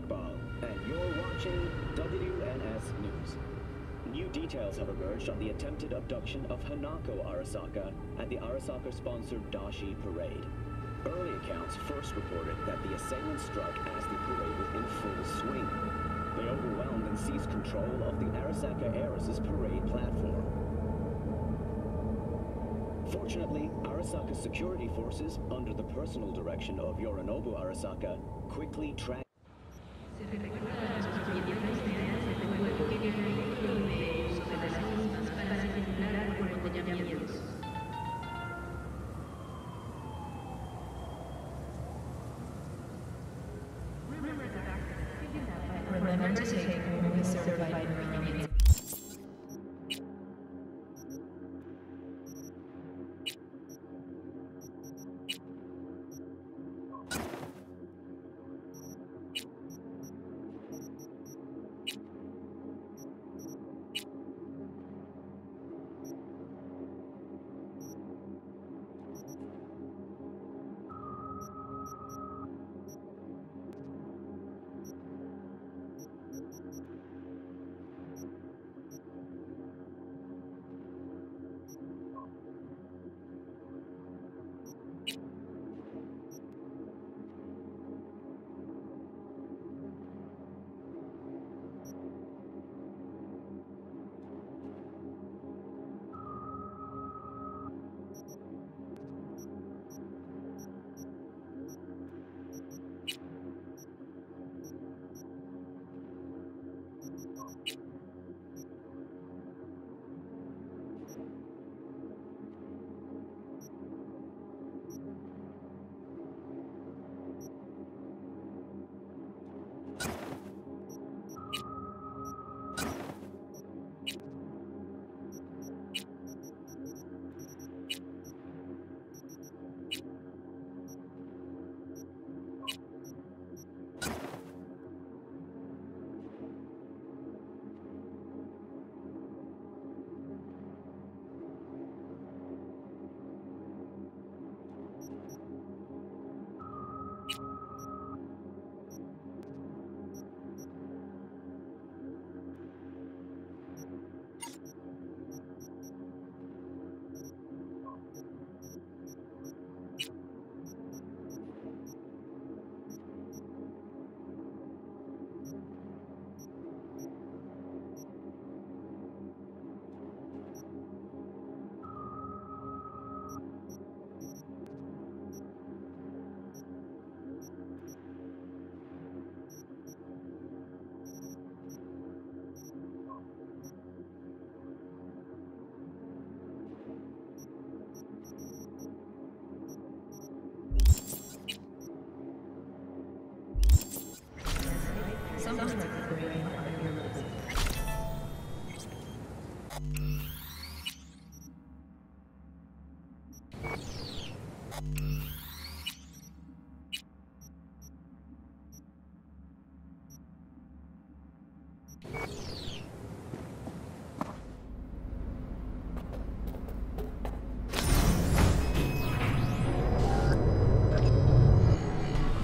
Iqbal, and you're watching WNS News. New details have emerged on the attempted abduction of Hanako Arasaka at the Arasaka-sponsored Dashi Parade. Early accounts first reported that the assailants struck as the parade was in full swing. They overwhelmed and seized control of the Arasaka Heiress's parade platform. Fortunately, Arasaka's security forces, under the personal direction of Yorinobu Arasaka, quickly tracked. Remember to take only certified ingredients.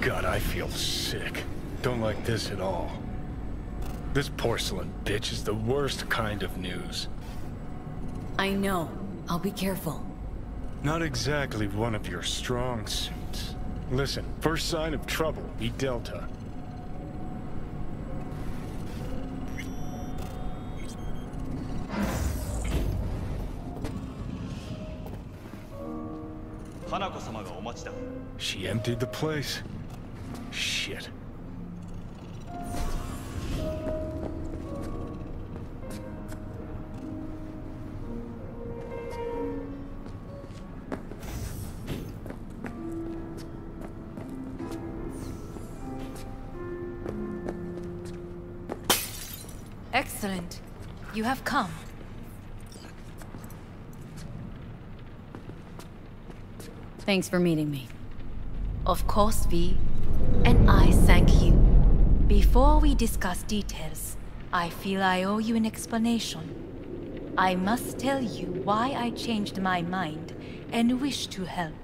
God, I feel sick. Don't like this at all. This porcelain bitch is the worst kind of news. I know. I'll be careful. Not exactly one of your strong suits. Listen, first sign of trouble, meet Delta. She emptied the place. Shit. Excellent. You have come. Thanks for meeting me. Of course, V. And I thank you. Before we discuss details, I feel I owe you an explanation. I must tell you why I changed my mind and wish to help.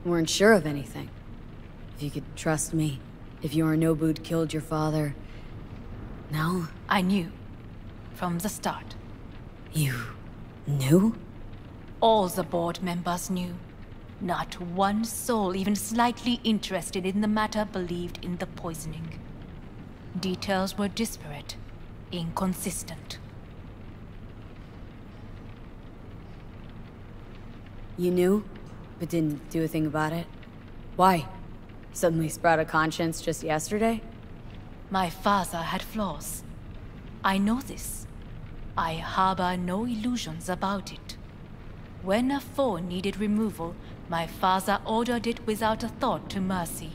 Weren't sure of anything. If you could trust me. If Yorinobu'd killed your father... No? I knew. From the start. You... knew? All the board members knew. Not one soul even slightly interested in the matter believed in the poisoning. Details were disparate, inconsistent. You knew, but didn't do a thing about it? Why? Suddenly sprout a conscience just yesterday? My father had flaws. I know this. I harbor no illusions about it. When a foe needed removal, my father ordered it without a thought to mercy.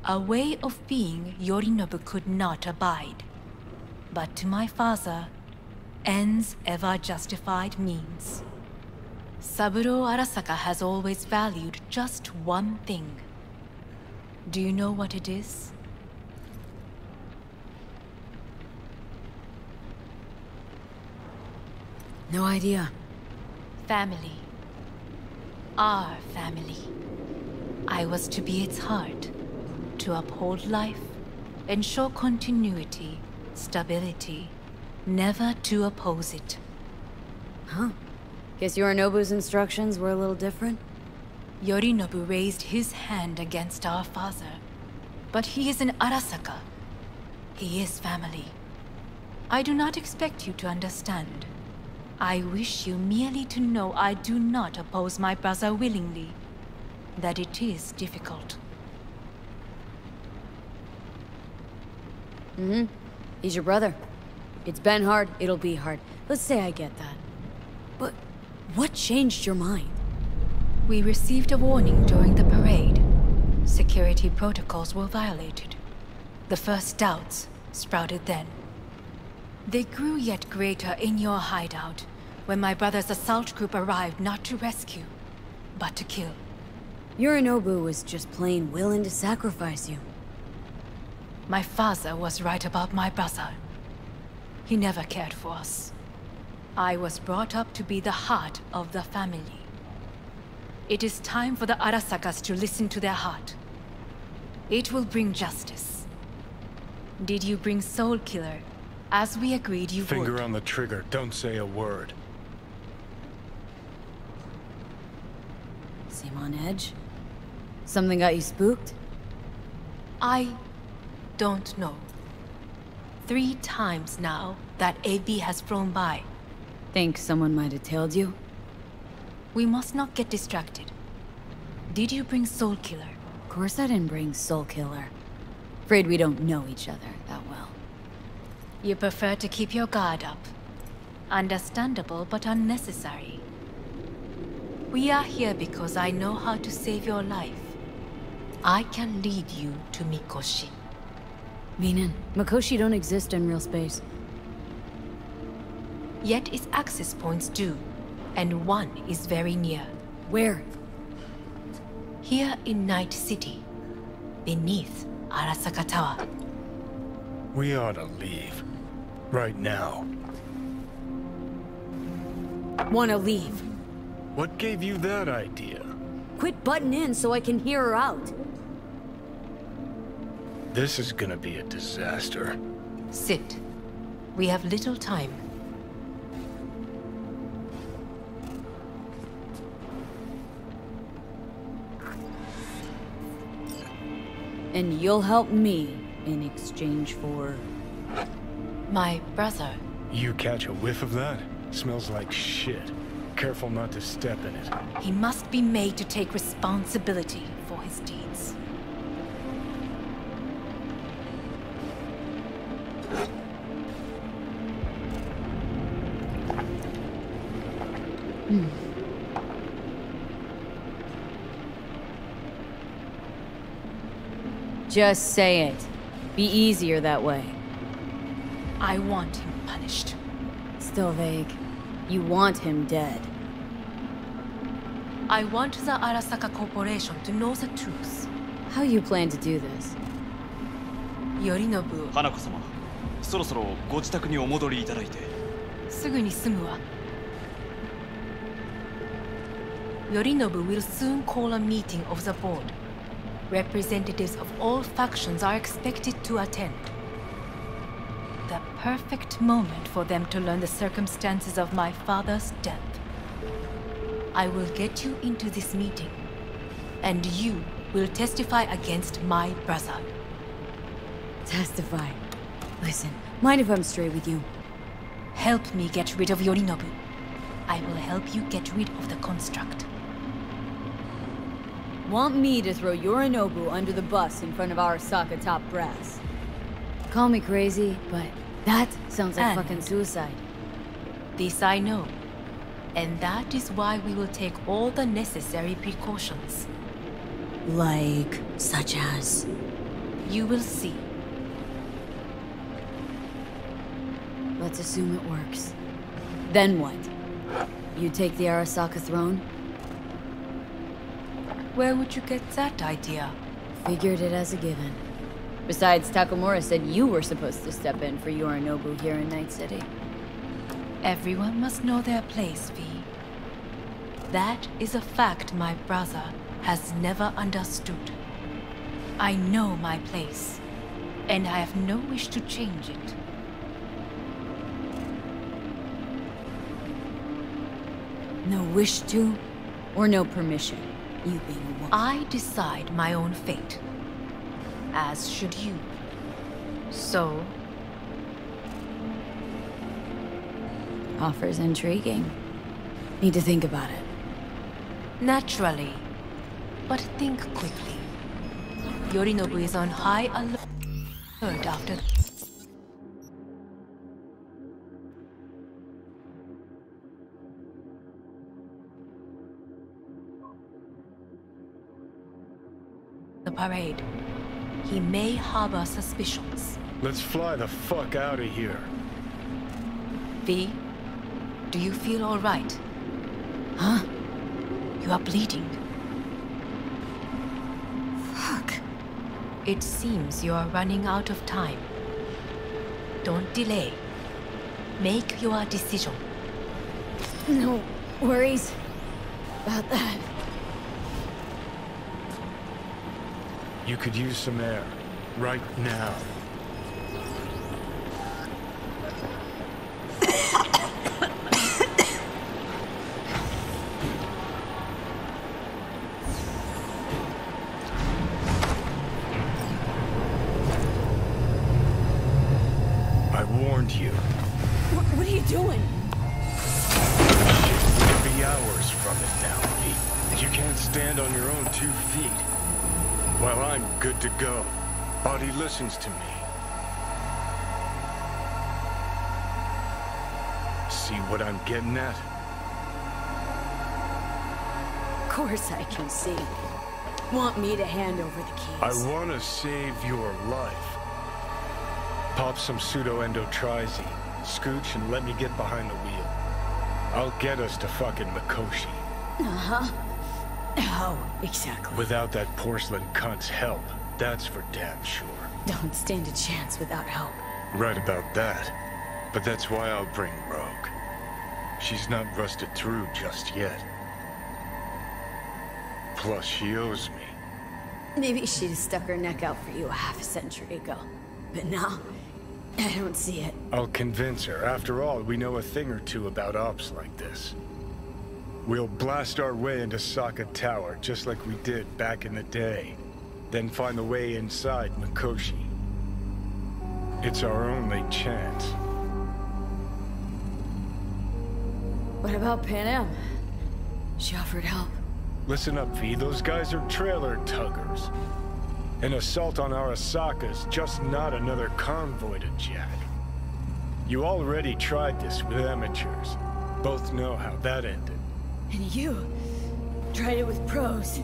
A way of being Yorinobu could not abide. But to my father, ends ever justified means. Saburo Arasaka has always valued just one thing. Do you know what it is? No idea. Family. Our family. I was to be its heart, to uphold life, ensure continuity, stability, never to oppose it. Huh. Guess Yorinobu's instructions were a little different? Yorinobu raised his hand against our father, but he is an Arasaka. He is family. I do not expect you to understand. I wish you merely to know I do not oppose my brother willingly. That it is difficult. He's your brother. It's been hard, it'll be hard. Let's say I get that. But what changed your mind? We received a warning during the parade. Security protocols were violated. The first doubts sprouted then. They grew yet greater in your hideout, when my brother's assault group arrived not to rescue, but to kill. Yorinobu was just plain willing to sacrifice you. My father was right about my brother. He never cared for us. I was brought up to be the heart of the family. It is time for the Arasakas to listen to their heart. It will bring justice. Did you bring Soul Killer, as we agreed you would? Finger on the trigger, don't say a word. Seem on edge? Something got you spooked? I don't know. 3 times now that AB has flown by. Think someone might have tailed you? We must not get distracted. Did you bring Soul Killer? Of course I didn't bring Soul Killer. Afraid we don't know each other that well. You prefer to keep your guard up. Understandable, but unnecessary. We are here because I know how to save your life. I can lead you to Mikoshi. Meaning, Mikoshi don't exist in real space. Yet its access points do, and one is very near. Where? Here in Night City, beneath Arasaka Tower. We ought to leave. Right now. Wanna leave? What gave you that idea? Quit butting in so I can hear her out. This is gonna be a disaster. Sit. We have little time. And you'll help me in exchange for... My brother. You catch a whiff of that? Smells like shit. Careful not to step in it. He must be made to take responsibility for his deeds. Just say it. Be easier that way. I want him punished. Still vague. You want him dead. I want the Arasaka Corporation to know the truth. How you plan to do this? Yorinobu. 花子様、そろそろご自宅にお戻りいただいて。すぐに済むわ。Yorinobu will soon call a meeting of the board. Representatives of all factions are expected to attend. The perfect moment for them to learn the circumstances of my father's death. I will get you into this meeting, and you will testify against my brother. Testify. Listen, mind if I'm straight with you? Help me get rid of Yorinobu. I will help you get rid of the construct. Want me to throw Yorinobu under the bus in front of Arasaka top brass? Call me crazy, but that sounds like fucking suicide. This I know. And that is why we will take all the necessary precautions. Like, such as? You will see. Let's assume it works. Then what? You take the Arasaka throne? Where would you get that idea? Figured it as a given. Besides, Takamura said you were supposed to step in for Yorinobu here in Night City. Everyone must know their place, V. That is a fact my brother has never understood. I know my place, and I have no wish to change it. No wish to, or no permission, you being a woman? I decide my own fate, as should you. So, offer's intriguing. Need to think about it. naturally, but think quickly. Yorinobu is on high alert after the parade. He may harbor suspicions. Let's fly the fuck out of here. V, do you feel all right? Huh? You are bleeding. Fuck. It seems you are running out of time. Don't delay. Make your decision. No worries about that. You could use some air. Right now. I warned you. What are you doing? It'll be hours from it now, Pete. You can't stand on your own 2 feet. Well, I'm good to go. Body listens to me. See what I'm getting at? Of course I can see. Want me to hand over the keys? I want to save your life. Pop some pseudo-endotrizine, scooch, and let me get behind the wheel. I'll get us to fucking Mikoshi. Uh-huh. How exactly? Without that porcelain cunt's help, that's for damn sure. Don't stand a chance without help. Right about that. But that's why I'll bring Rogue. She's not rusted through just yet. Plus, she owes me. Maybe she'd have stuck her neck out for you a half a century ago. But now, I don't see it. I'll convince her. After all, we know a thing or two about ops like this. We'll blast our way into Saka Tower, just like we did back in the day. Then find the way inside Mikoshi. It's our only chance. What about Pan Am? She offered help. Listen up, V. Those guys are trailer tuggers. An assault on Arasaka's just not another convoy to jack. You already tried this with amateurs. Both know how that ended. And you tried it with pros.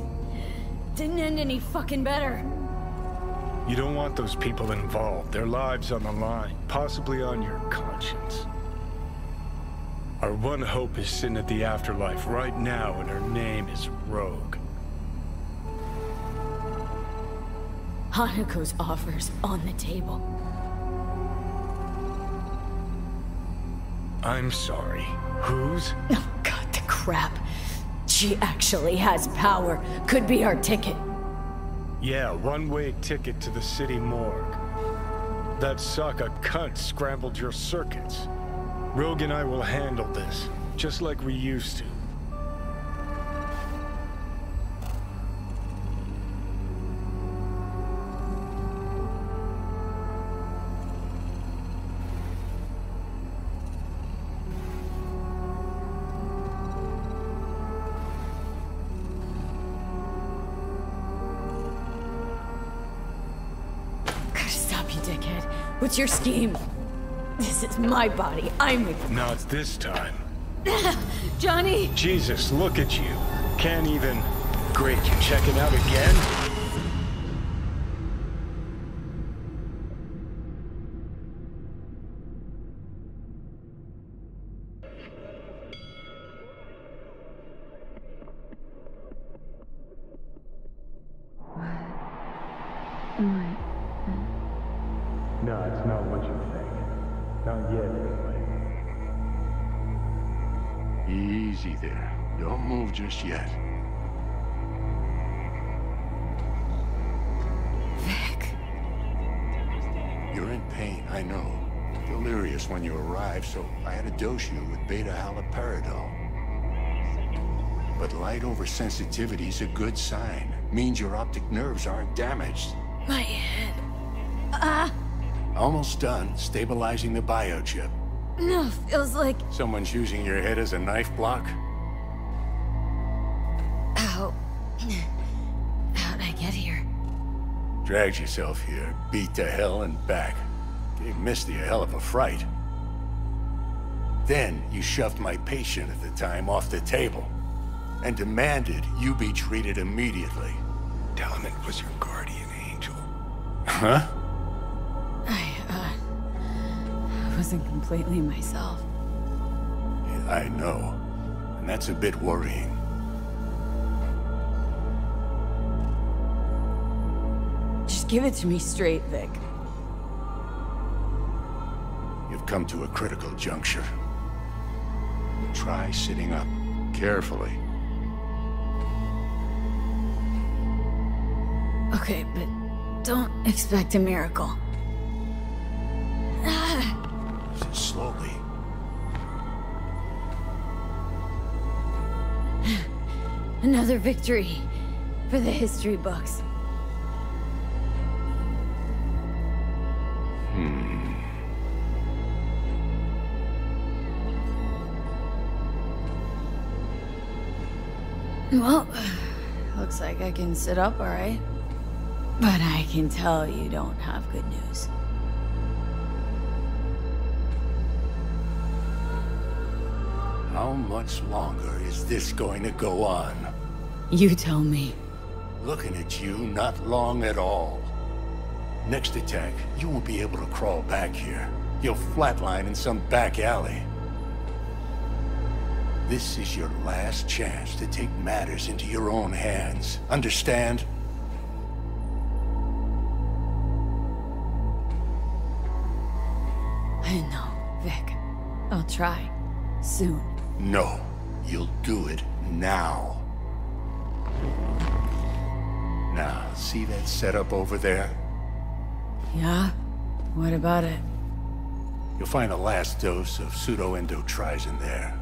Didn't end any fucking better. You don't want those people involved. Their lives on the line, possibly on your conscience. Our one hope is sitting at the afterlife right now, and her name is Rogue. Hanako's offer's on the table. I'm sorry. Whose? Oh, God, the crap. She actually has power. Could be our ticket. Yeah, one-way ticket to the city morgue. That Sokka cunt scrambled your circuits. Rogue and I will handle this, just like we used to. What's your scheme? This is my body. I'm with you. Not this time. Johnny! Jesus, look at you. Can't even... Great, you checking out again? No, it's not what you think. Not yet, anyway. Easy there. Don't move just yet. Vic. You're in pain, I know. Delirious when you arrived, so I had to dose you with beta-haloperidol. But light oversensitivity is a good sign. Means your optic nerves aren't damaged. My head. Almost done stabilizing the biochip. No, feels like... Someone's using your head as a knife block? How... How'd I get here? Dragged yourself here, beat to hell and back. Gave Misty a hell of a fright. Then you shoved my patient at the time off the table and demanded you be treated immediately. Tell him it was your guardian angel. Huh? I wasn't completely myself. Yeah, I know. And that's a bit worrying. Just give it to me straight, Vic. You've come to a critical juncture. Try sitting up, carefully. Okay, but don't expect a miracle. Slowly. Another victory for the history books. Well, looks like I can sit up all right. But I can tell you don't have good news. How much longer is this going to go on? You tell me. Looking at you, not long at all. Next attack, you won't be able to crawl back here. You'll flatline in some back alley. This is your last chance to take matters into your own hands. Understand? I know, Vic. I'll try. Soon. No. You'll do it now. Now, see that setup over there? Yeah? What about it? You'll find the last dose of pseudo-endotrizin there.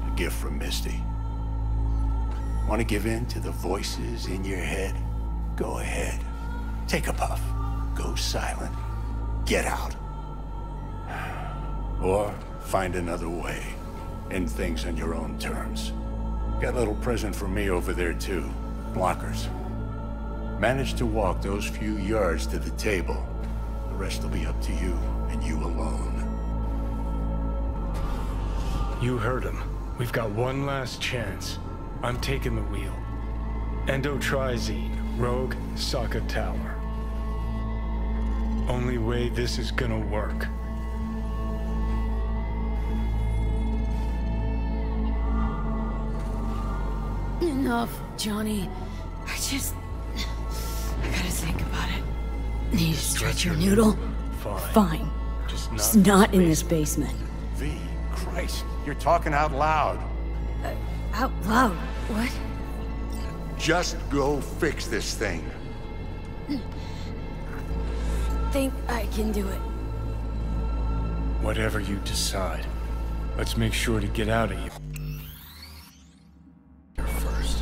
A gift from Misty. Want to give in to the voices in your head? Go ahead. Take a puff. Go silent. Get out. Or find another way. End things on your own terms. Got a little present for me over there too. Blockers. Manage to walk those few yards to the table. The rest will be up to you, and you alone. You heard him. We've got one last chance. I'm taking the wheel. Endotrizine, Rogue, Sokka Tower. Only way this is gonna work. Enough, Johnny. I gotta think about it. Need to stretch your noodle? Fine. Just not in this basement. V, Christ, you're talking out loud. Out loud? What? Just go fix this thing. think I can do it. Whatever you decide. Let's make sure to get out of here first.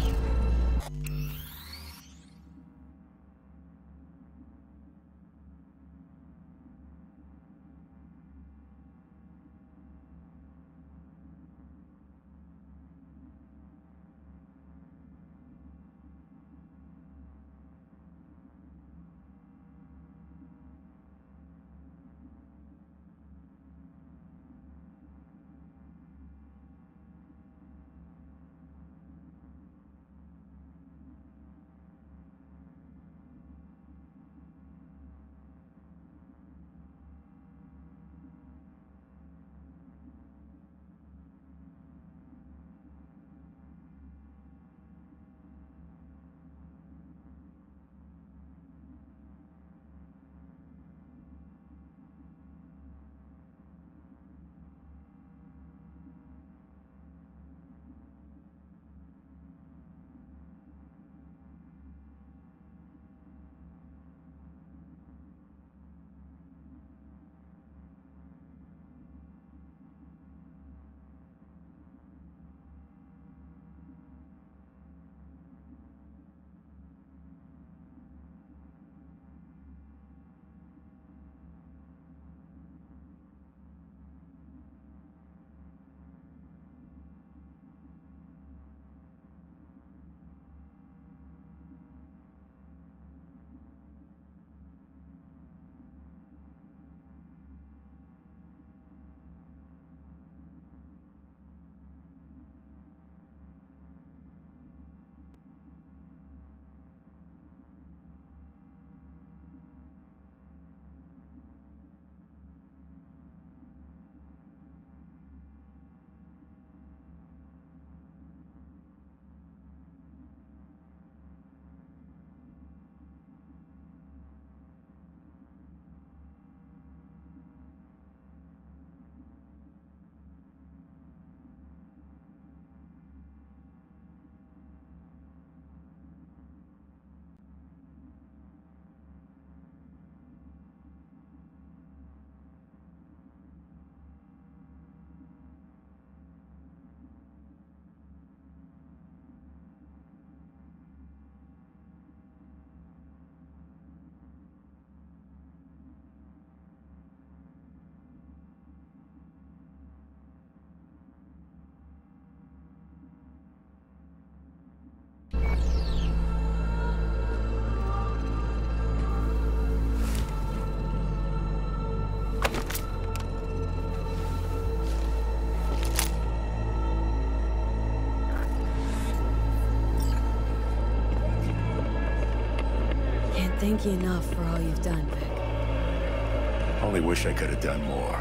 Thank you enough for all you've done, Vic. Only wish I could have done more.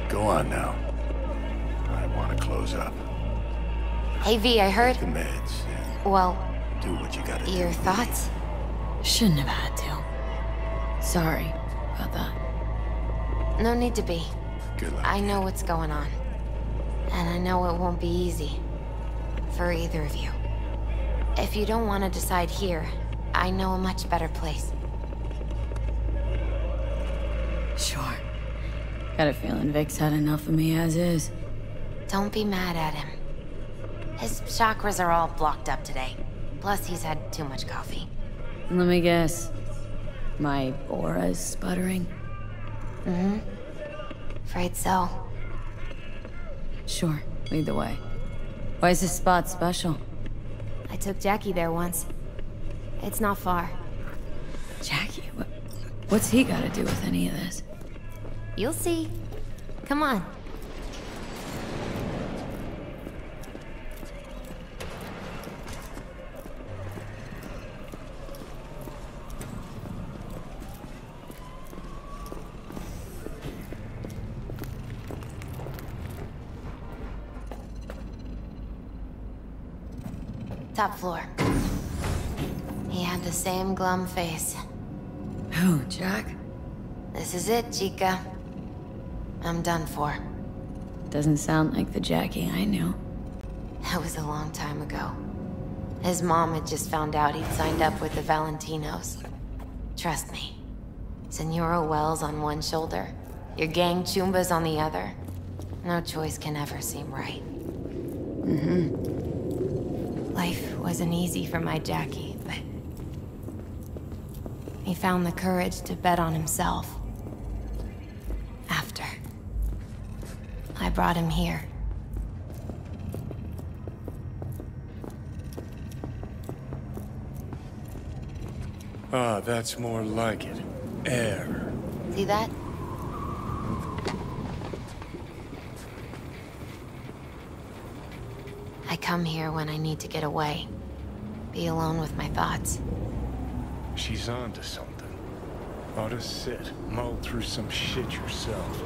Go on now. I want to close up. Hey V, I heard... The meds. Well... Do what you gotta do. Your thoughts? Shouldn't have had to. Sorry about that. No need to be. Good luck. I know what's going on. And I know it won't be easy. For either of you. If you don't want to decide here, I know a much better place. Sure. Got a feeling Vic's had enough of me as is. Don't be mad at him. His chakras are all blocked up today. Plus, he's had too much coffee. Let me guess. My aura's sputtering? Mm-hmm. Afraid so. Sure. Lead the way. Why is this spot special? I took Jackie there once. It's not far. Jackie? What's he got to do with any of this? You'll see. Come on. Top floor. He had the same glum face. Who, Jack? This is it, Chica. I'm done for. Doesn't sound like the Jackie I knew. That was a long time ago. His mom had just found out he'd signed up with the Valentinos. Trust me. Senora Wells on one shoulder, your gang Chumbas on the other. No choice can ever seem right. Life wasn't easy for my Jackie, but he found the courage to bet on himself. After I brought him here. Ah, that's more like it. Air. See that? I come here when I need to get away. Be alone with my thoughts. She's onto something. Ought to sit, mull through some shit yourself.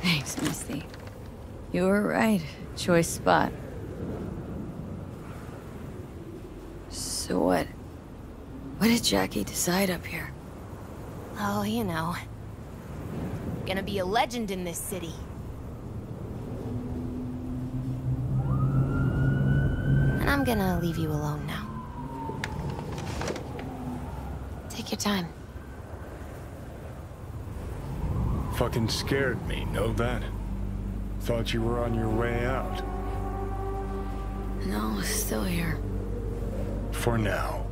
Thanks, Misty. You were right. Choice spot. So what? What did Jackie decide up here? Oh, you know. Gonna be a legend in this city. And I'm gonna leave you alone now. Take your time. Fucking scared me, know that? Thought you were on your way out. No, still here. For now.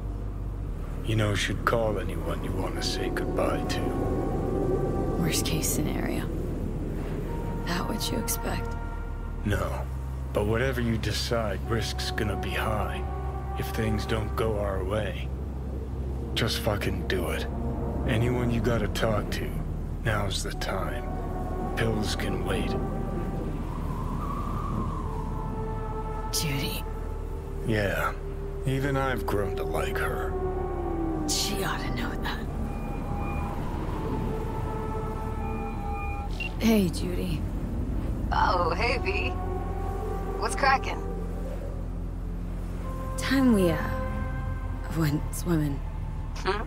You know, should call anyone you want to say goodbye to. Worst case scenario. That what you expect? No. But whatever you decide, risk's gonna be high. If things don't go our way. Just fucking do it. Anyone you gotta talk to, now's the time. Pills can wait. Judy. Yeah. Even I've grown to like her. She ought to know that. Hey, Judy. Oh, hey, V. What's cracking? Time we, went swimming. A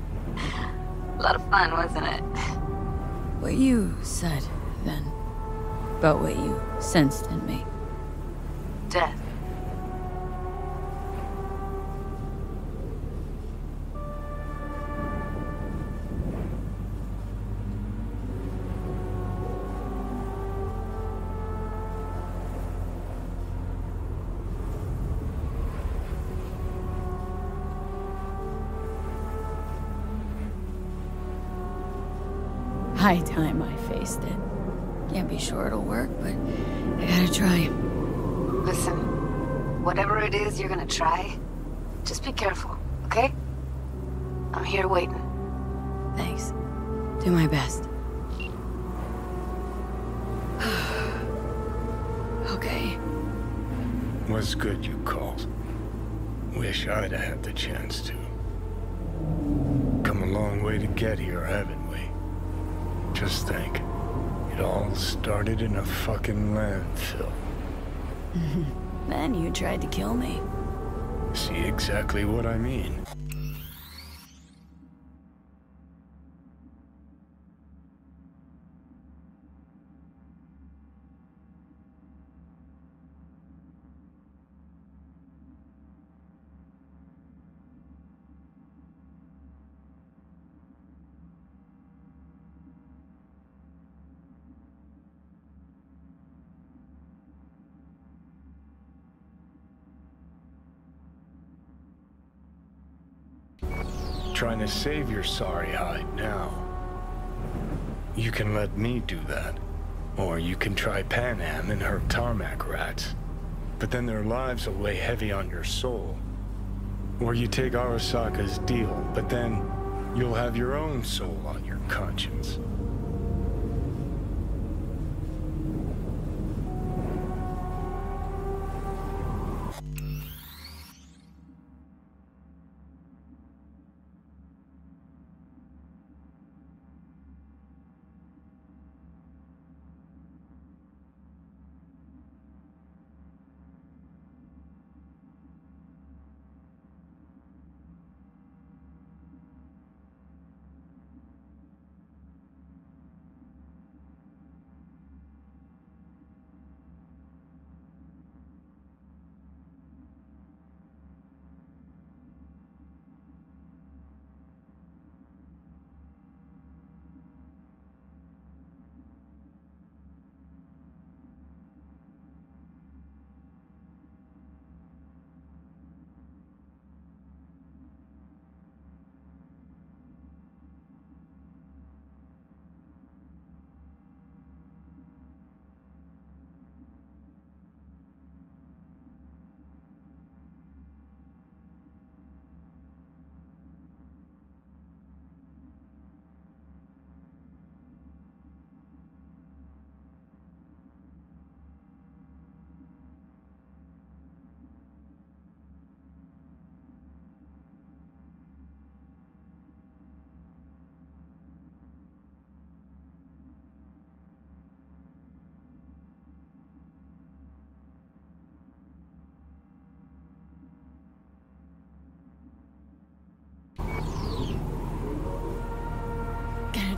lot of fun, wasn't it? What you said, then, about what you sensed in me. Death. High time I faced it. Can't be sure it'll work, but I gotta try. Listen, whatever it is you're gonna try, just be careful, okay? I'm here waiting. Thanks. Do my best. Okay. Was good you called. Wish I'd have had the chance to. Come a long way to get here, haven't we? Just think. It all started in a fucking landfill. Then you tried to kill me. See exactly what I mean? Trying to save your sorry hide now. You can let me do that. Or you can try Panam and her tarmac rats. But then their lives will weigh heavy on your soul. Or you take Arasaka's deal, but then you'll have your own soul on your conscience.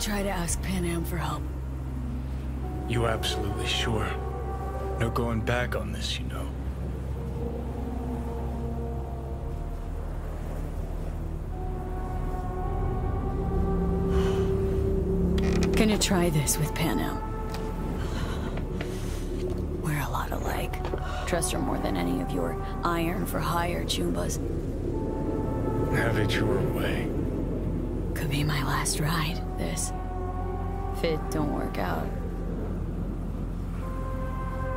try to ask Panam for help. You absolutely sure? No going back on this, you know. Gonna try this with Panam. We're a lot alike. Trust her more than any of your iron-for-hire Chumbas. Have it your way. Could be my last ride, this. If it don't work out.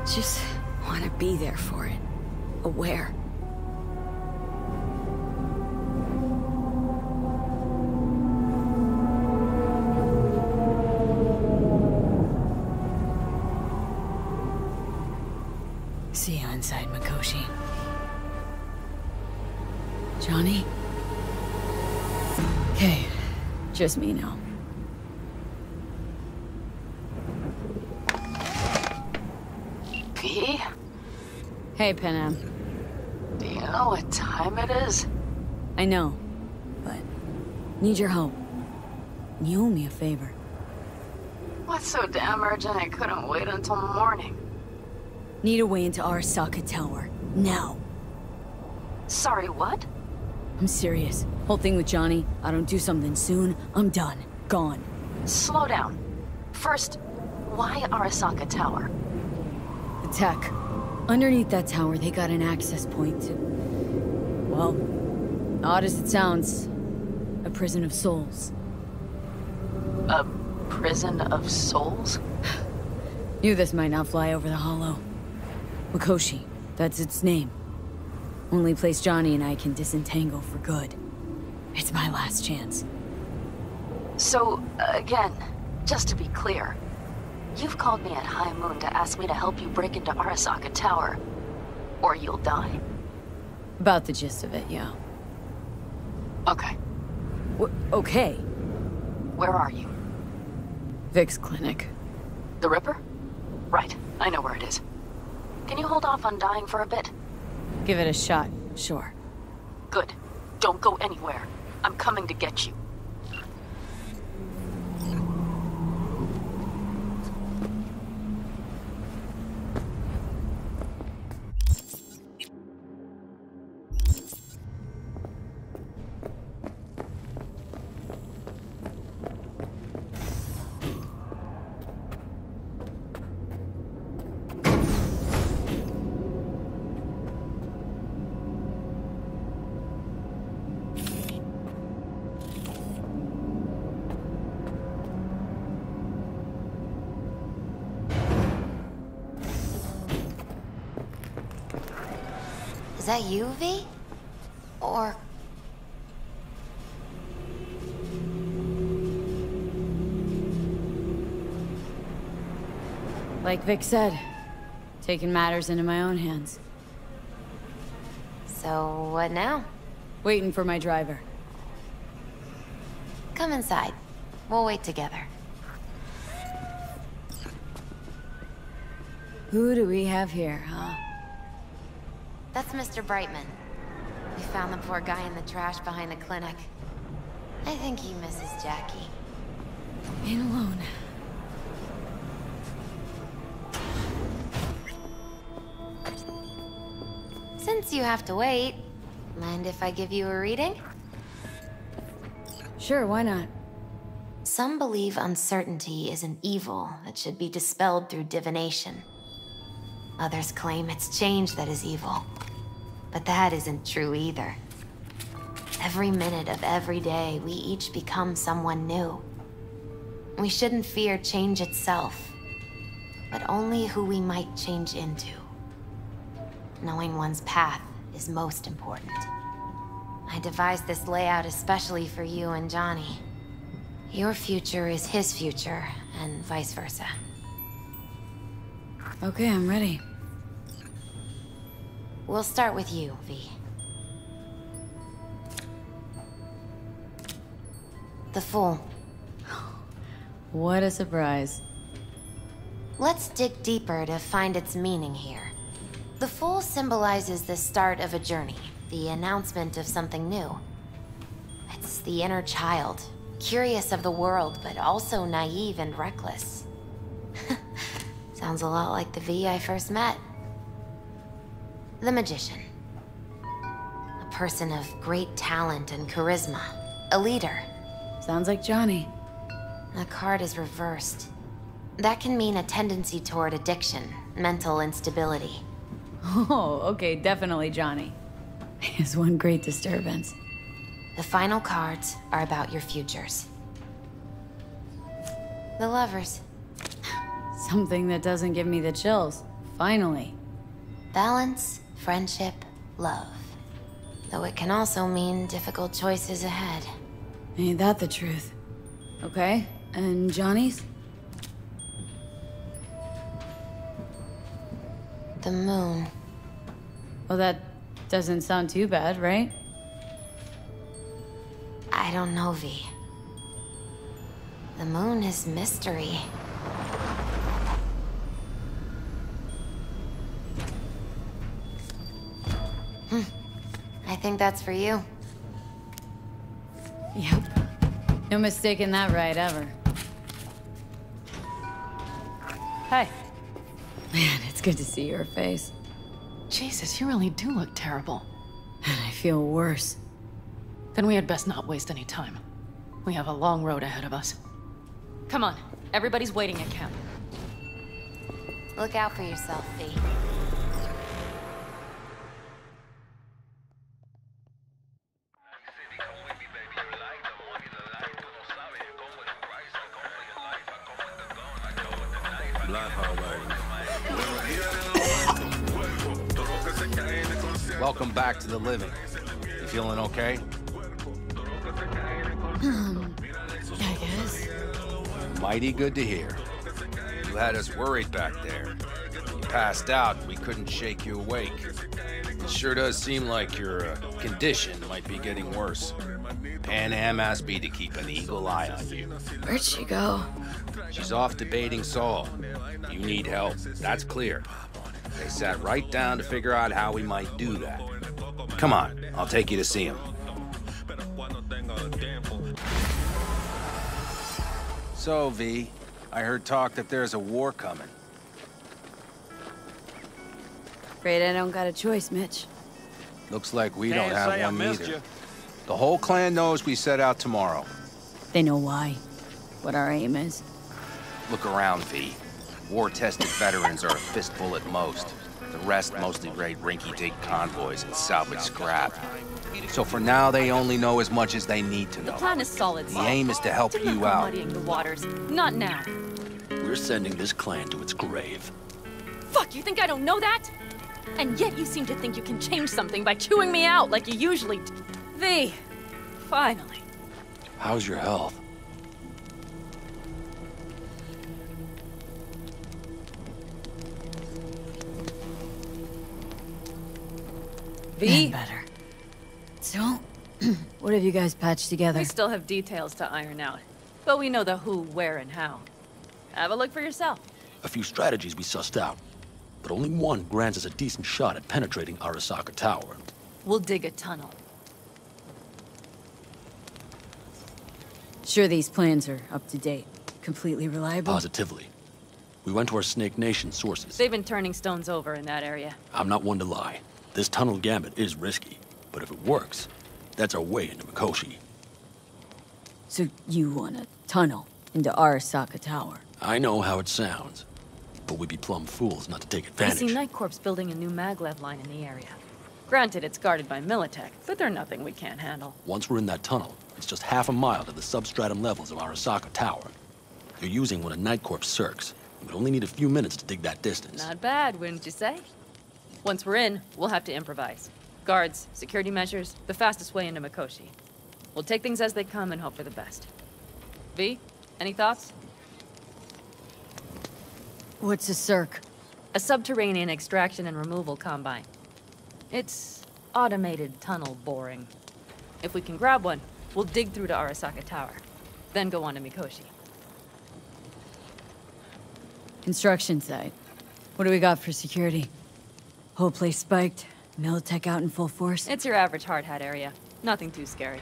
Just want to be there for it. Aware. See you inside, Mikoshi. Johnny? Okay, just me now. V? Hey, Panam. Do you know what time it is? I know, but need your help. You owe me a favor. What's so damn urgent I couldn't wait until morning? Need a way into Arasaka Tower. Now. Sorry, what? I'm serious. Whole thing with Johnny, I don't do something soon, I'm done. Gone. Slow down. First, why Arasaka Tower? The tech. Underneath that tower, they got an access point to... well, odd as it sounds, a prison of souls. A prison of souls? Knew this might not fly over the Hollow. Mikoshi, that's its name. Only place Johnny and I can disentangle for good. It's my last chance. So, again, just to be clear, you've called me at High Moon to ask me to help you break into Arasaka Tower, or you'll die. About the gist of it, yeah. Okay. Okay. Where are you? Vic's clinic. The Ripper? Right, I know where it is. Can you hold off on dying for a bit? Give it a shot, sure. Good. Don't go anywhere. I'm coming to get you. Is that you, V? Or... Like Vic said, taking matters into my own hands. So, what now? Waiting for my driver. Come inside. We'll wait together. Who do we have here, huh? That's Mr. Brightman. We found the poor guy in the trash behind the clinic. I think he misses Jackie. Ain't alone. Since you have to wait, mind if I give you a reading? Sure, why not? Some believe uncertainty is an evil that should be dispelled through divination. Others claim it's change that is evil. But that isn't true either. Every minute of every day, we each become someone new. We shouldn't fear change itself, but only who we might change into. Knowing one's path is most important. I devised this layout especially for you and Johnny. Your future is his future, and vice versa. Okay, I'm ready. We'll start with you, V. The Fool. What a surprise. Let's dig deeper to find its meaning here. The Fool symbolizes the start of a journey, the announcement of something new. It's the inner child, Curious of the world, but also naive and reckless. Sounds a lot like the V I first met. The Magician. A person of great talent and charisma. A leader. Sounds like Johnny. The card is reversed. That can mean a tendency toward addiction, mental instability. Oh, okay, definitely Johnny. Is one great disturbance. The final cards are about your futures. The Lovers. Something that doesn't give me the chills. Finally. Balance, friendship, love. Though it can also mean difficult choices ahead. Ain't that the truth? Okay, and Johnny's? The moon. Well, that doesn't sound too bad, right? I don't know, V. The moon is mystery. I think that's for you. Yep. No mistaking that right, ever. Hey. Man, it's good to see your face. Jesus, you really do look terrible. And I feel worse. Then we had best not waste any time. We have a long road ahead of us. Come on, everybody's waiting at camp. Look out for yourself, V. Welcome back to the living. You feeling okay? I guess. Mighty good to hear. You had us worried back there. You passed out and we couldn't shake you awake. It sure does seem like your condition might be getting worse. Panam asked me to keep an eagle eye on you. Where'd she go? She's off debating Saul. You need help, that's clear. They sat right down to figure out how we might do that. Come on, I'll take you to see him. So, V, I heard talk that there's a war coming. Afraid I don't got a choice, Mitch. Looks like we don't have one either. The whole clan knows we set out tomorrow. They know why. What our aim is. Look around, V. War-tested veterans are a fistful at most. The rest mostly raid rinky-dink convoys and salvage scrap. So for now, they only know as much as they need to know. The plan is solid. The aim is to help you out. Muddying the waters. Not now. We're sending this clan to its grave. Fuck, you think I don't know that? And yet you seem to think you can change something by chewing me out like you usually do. V, finally. How's your health? V? Better. So, what have you guys patched together? We still have details to iron out, but we know the who, where, and how. Have a look for yourself. A few strategies we sussed out, but only one grants us a decent shot at penetrating Arasaka Tower. We'll dig a tunnel. Sure these plans are up to date? Completely reliable? Positively. We went to our Snake Nation sources. They've been turning stones over in that area. I'm not one to lie. This tunnel gambit is risky, but if it works, that's our way into Mikoshi. So you want a tunnel into Arasaka Tower? I know how it sounds, but we'd be plumb fools not to take advantage. I see Night Corps building a new maglev line in the area. Granted, it's guarded by Militech, but they're nothing we can't handle. Once we're in that tunnel, it's just half a mile to the substratum levels of Arasaka Tower. You're using one of Night Corps circs. We'd only need a few minutes to dig that distance. Not bad, wouldn't you say? Once we're in, we'll have to improvise. Guards, security measures, the fastest way into Mikoshi. We'll take things as they come and hope for the best. V, any thoughts? What's a circ? A subterranean extraction and removal combine. It's automated tunnel boring. If we can grab one, we'll dig through to Arasaka Tower, then go on to Mikoshi. Construction site. What do we got for security? Whole place spiked, Militech out in full force? It's your average hard hat area. Nothing too scary.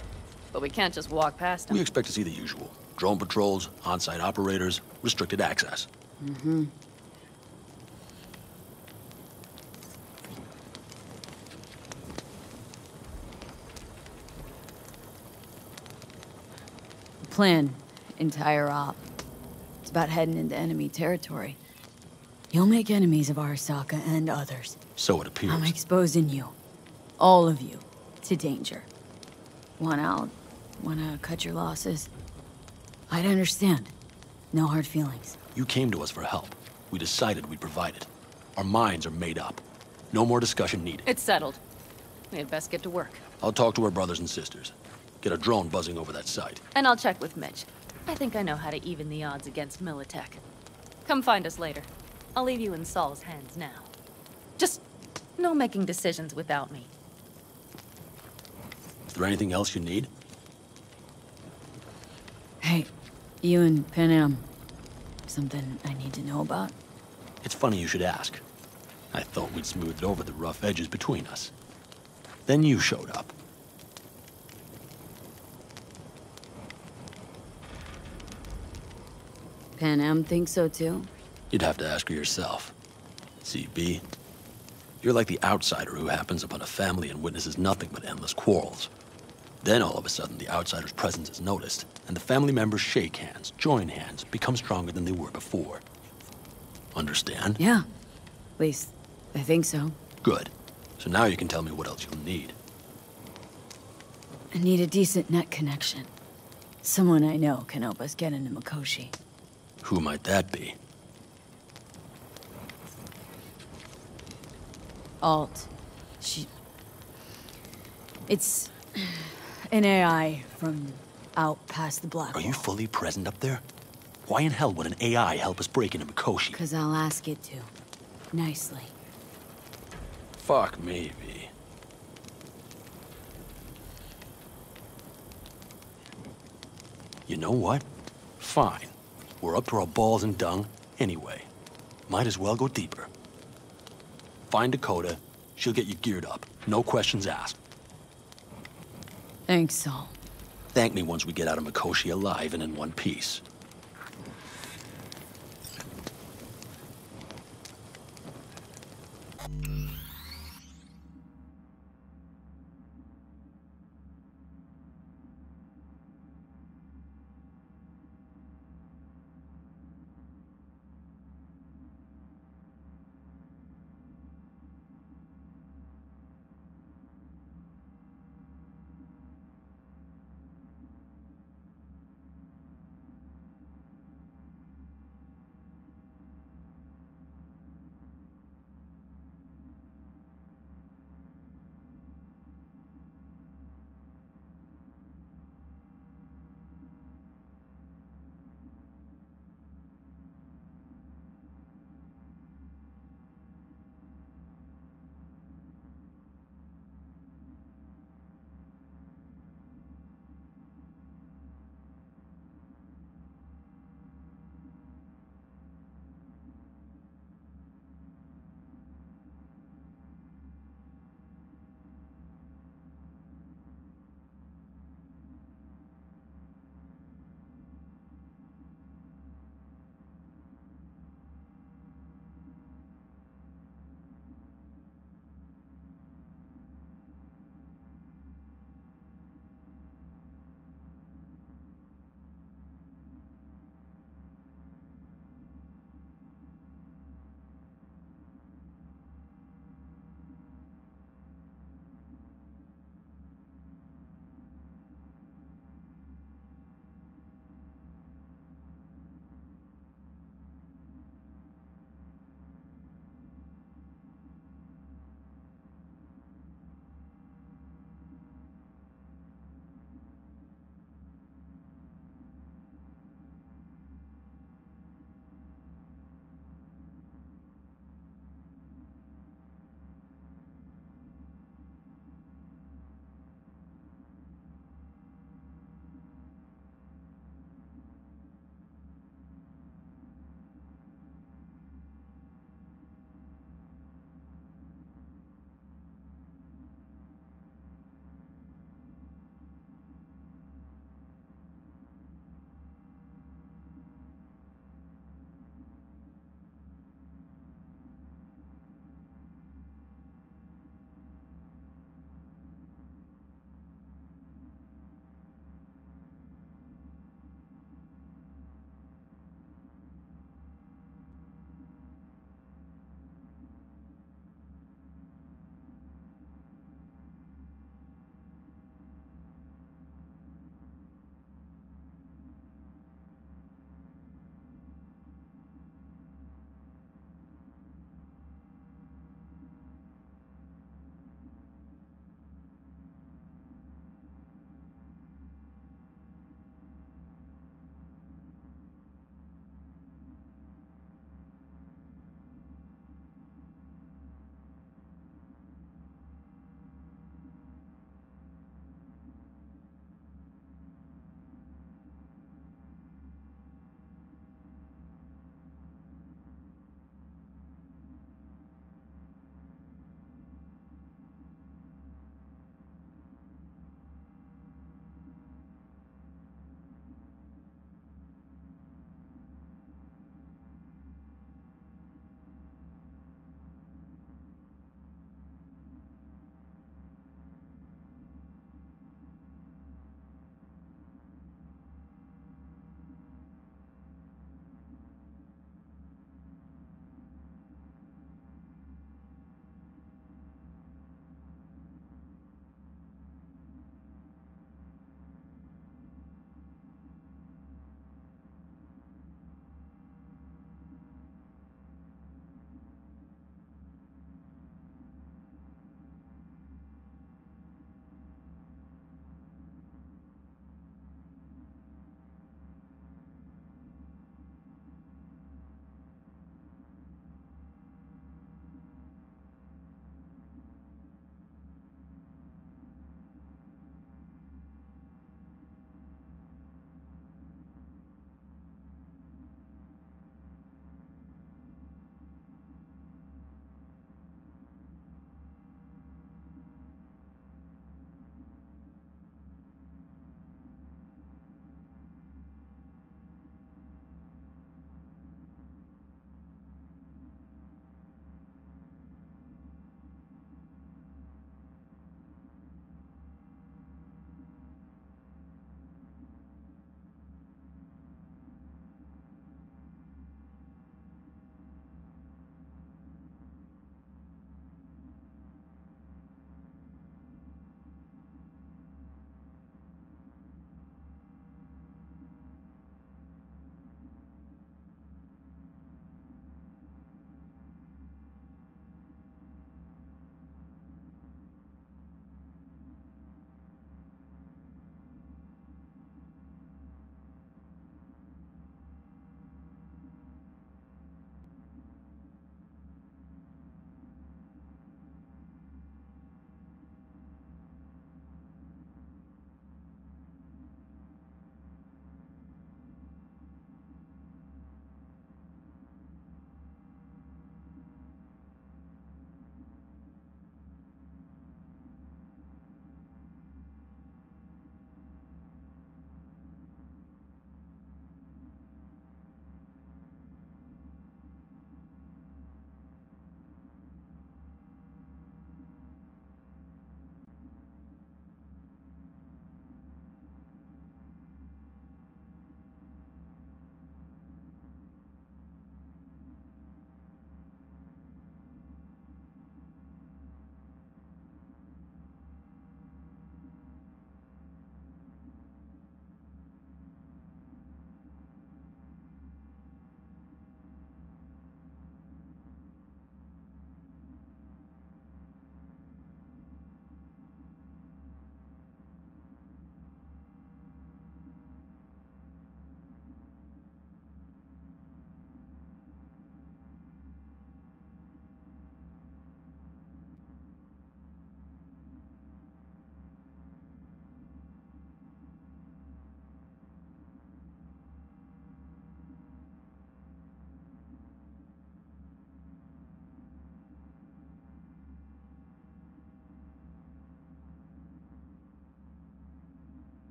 But we can't just walk past them. We expect to see the usual. Drone patrols, on-site operators, restricted access. Mm-hmm. Plan, entire op. It's about heading into enemy territory. You'll make enemies of Arasaka and others. So it appears. I'm exposing you. All of you. To danger. Want out? Wanna cut your losses? I'd understand. No hard feelings. You came to us for help. We decided we'd provide it. Our minds are made up. No more discussion needed. It's settled. We had best get to work. I'll talk to our brothers and sisters. Get a drone buzzing over that site. And I'll check with Mitch. I think I know how to even the odds against Militech. Come find us later. I'll leave you in Saul's hands now. Just no making decisions without me. Is there anything else you need? Hey, you and Panam. Something I need to know about? It's funny you should ask. I thought we'd smoothed over the rough edges between us. Then you showed up. Panam thinks so too? You'd have to ask her yourself. See, B, you're like the outsider who happens upon a family and witnesses nothing but endless quarrels. Then all of a sudden the outsider's presence is noticed, and the family members shake hands, join hands, become stronger than they were before. Understand? Yeah. At least, I think so. Good. So now you can tell me what else you'll need. I need a decent net connection. Someone I know can help us get into Mikoshi. Who might that be? Alt. It's an AI from out past the Black Are Wall. you fully present up there? Why in hell would an AI help us break into Mikoshi? Because I'll ask it to. Nicely. Fuck me, V. You know what? Fine. We're up to our balls in dung anyway. Might as well go deeper. Find Dakota. She'll get you geared up. No questions asked. Thanks, Saul. Thank me once we get out of Mikoshi alive and in one piece.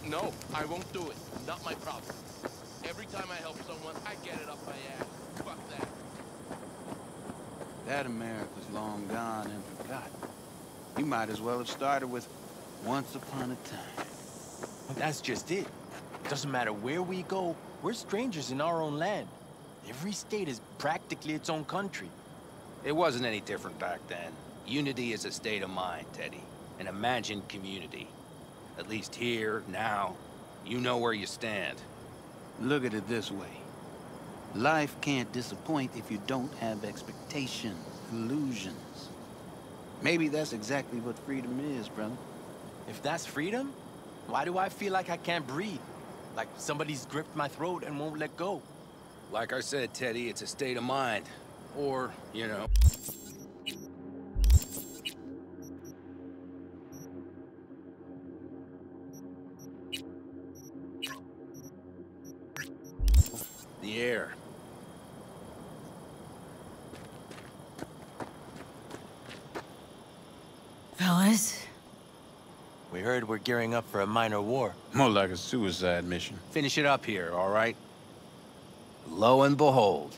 No, I won't do it. Not my problem. Every time I help someone, I get it up my ass. Fuck that. That America's long gone and forgotten. You might as well have started with once upon a time. That's just it. Doesn't matter where we go, we're strangers in our own land. Every state is practically its own country. It wasn't any different back then. Unity is a state of mind, Teddy. An imagined community. At least here, now, you know where you stand. Look at it this way. Life can't disappoint if you don't have expectations, illusions. Maybe that's exactly what freedom is, brother. If that's freedom, why do I feel like I can't breathe? Like somebody's gripped my throat and won't let go? Like I said, Teddy, it's a state of mind. Or, you know... the air. Fellas? We heard we're gearing up for a minor war. More like a suicide mission. Finish it up here, all right? Lo and behold.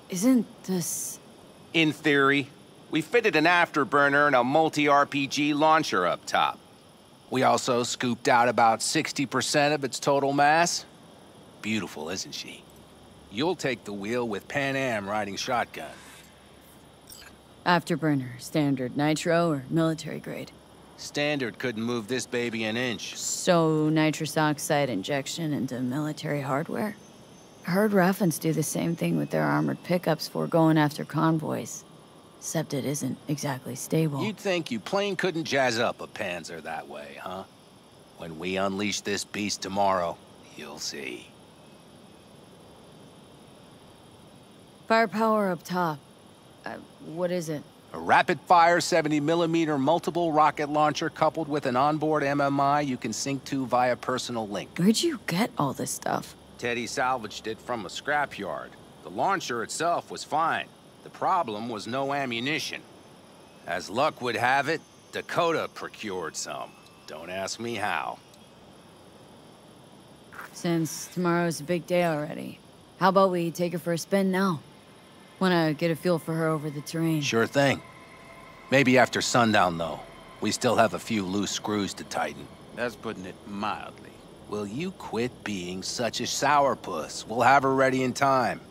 Isn't this... In theory, we fitted an afterburner and a multi-RPG launcher up top. We also scooped out about 60% of its total mass. Beautiful, isn't she? You'll take the wheel with Pan Am riding shotgun. Afterburner, standard nitro, or military grade? Standard couldn't move this baby an inch. So, nitrous oxide injection into military hardware? I heard Raffens do the same thing with their armored pickups for going after convoys. Except it isn't exactly stable. You'd think you plain couldn't jazz up a Panzer that way, huh? When we unleash this beast tomorrow, you'll see. Firepower up top. What is it? A rapid-fire 70mm multiple rocket launcher coupled with an onboard MMI you can sync to via personal link. Where'd you get all this stuff? Teddy salvaged it from a scrapyard. The launcher itself was fine. The problem was no ammunition. As luck would have it, Dakota procured some. Don't ask me how. Since tomorrow's a big day already, how about we take her for a spin now? Wanna get a feel for her over the terrain. Sure thing. Maybe after sundown, though. We still have a few loose screws to tighten. That's putting it mildly. Will you quit being such a sourpuss? We'll have her ready in time.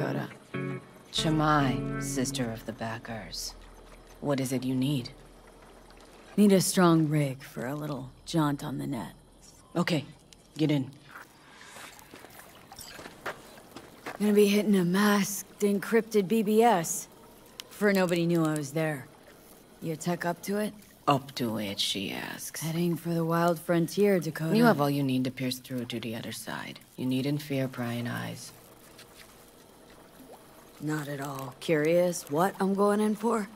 Dakota. Shamai, sister of the Backers. What is it you need? Need a strong rig for a little jaunt on the net. Okay, get in. Gonna be hitting a masked, encrypted BBS. For nobody knew I was there. You tech up to it? Up to it, she asks. Heading for the wild frontier, Dakota. You have all you need to pierce through to the other side. You needn't fear prying eyes. Not at all. Curious what I'm going in for?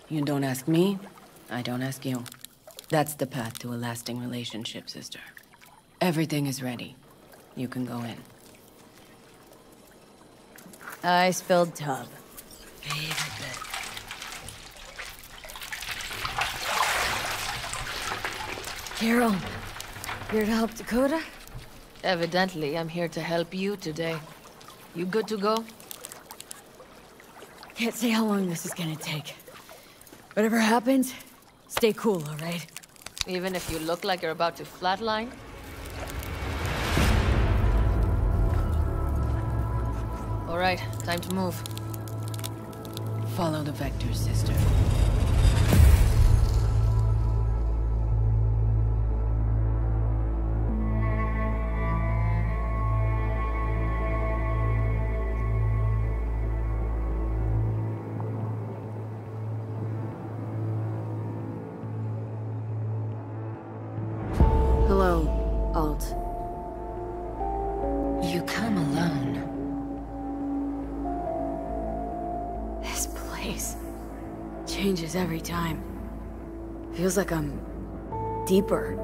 You don't ask me, I don't ask you. That's the path to a lasting relationship, sister. Everything is ready. You can go in. I spilled tub. Favorite bit. Carol, here to help Dakota? Evidently, I'm here to help you today. You good to go? Can't say how long this is gonna take. Whatever happens, stay cool, all right? Even if you look like you're about to flatline? All right, time to move. Follow the vectors, sister. Hello, Alt. You come alone. This place changes every time. Feels like I'm deeper.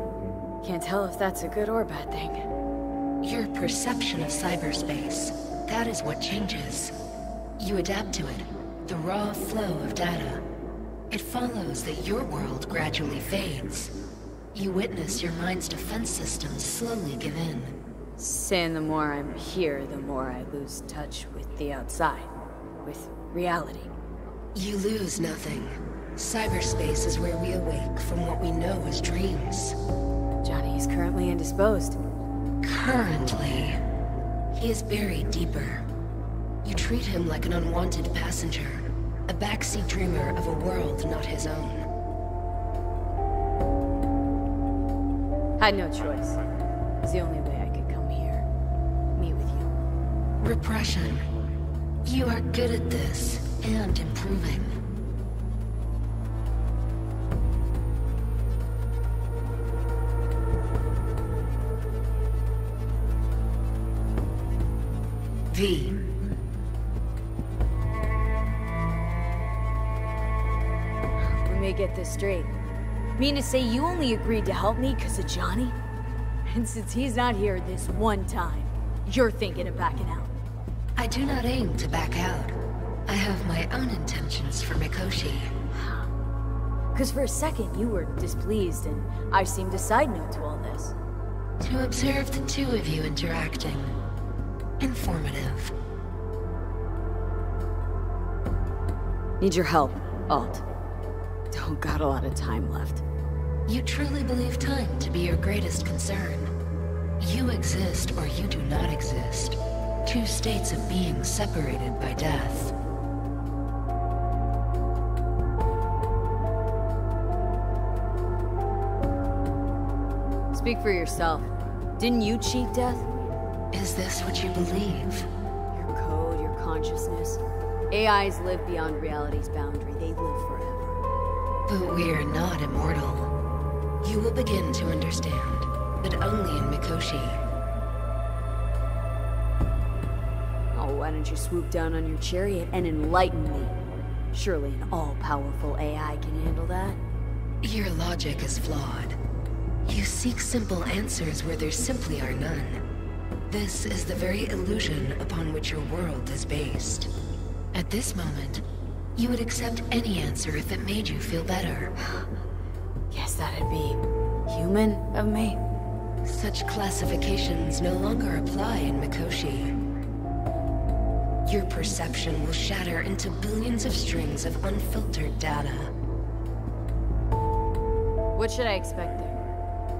Can't tell if that's a good or bad thing. Your perception of cyberspace, that is what changes. You adapt to it, the raw flow of data. It follows that your world gradually fades. You witness your mind's defense systems slowly give in. Saying the more I'm here, the more I lose touch with the outside. With reality. You lose nothing. Cyberspace is where we awake from what we know as dreams. Johnny is currently indisposed. Currently. He is buried deeper. You treat him like an unwanted passenger. A backseat dreamer of a world not his own. Had no choice. It was the only way I could come here. Meet with you. Repression. You are good at this, and improving. V. Let me get this straight. Mean to say you only agreed to help me because of Johnny? And since he's not here this one time, you're thinking of backing out. I do not aim to back out. I have my own intentions for Mikoshi. Because for a second you were displeased and I seemed a side note to all this. To observe the two of you interacting. Informative. Need your help, Alt. Don't got a lot of time left. You truly believe time to be your greatest concern. You exist or you do not exist. Two states of being separated by death. Speak for yourself. Didn't you cheat death? Is this what you believe? Your code, your consciousness. AIs live beyond reality's boundary. They live forever. But we are not immortal. You will begin to understand, but only in Mikoshi. Oh, why don't you swoop down on your chariot and enlighten me? Surely an all-powerful AI can handle that. Your logic is flawed. You seek simple answers where there simply are none. This is the very illusion upon which your world is based. At this moment, you would accept any answer if it made you feel better. Guess that'd be human of me. Such classifications no longer apply in Mikoshi. Your perception will shatter into billions of strings of unfiltered data. What should I expect there,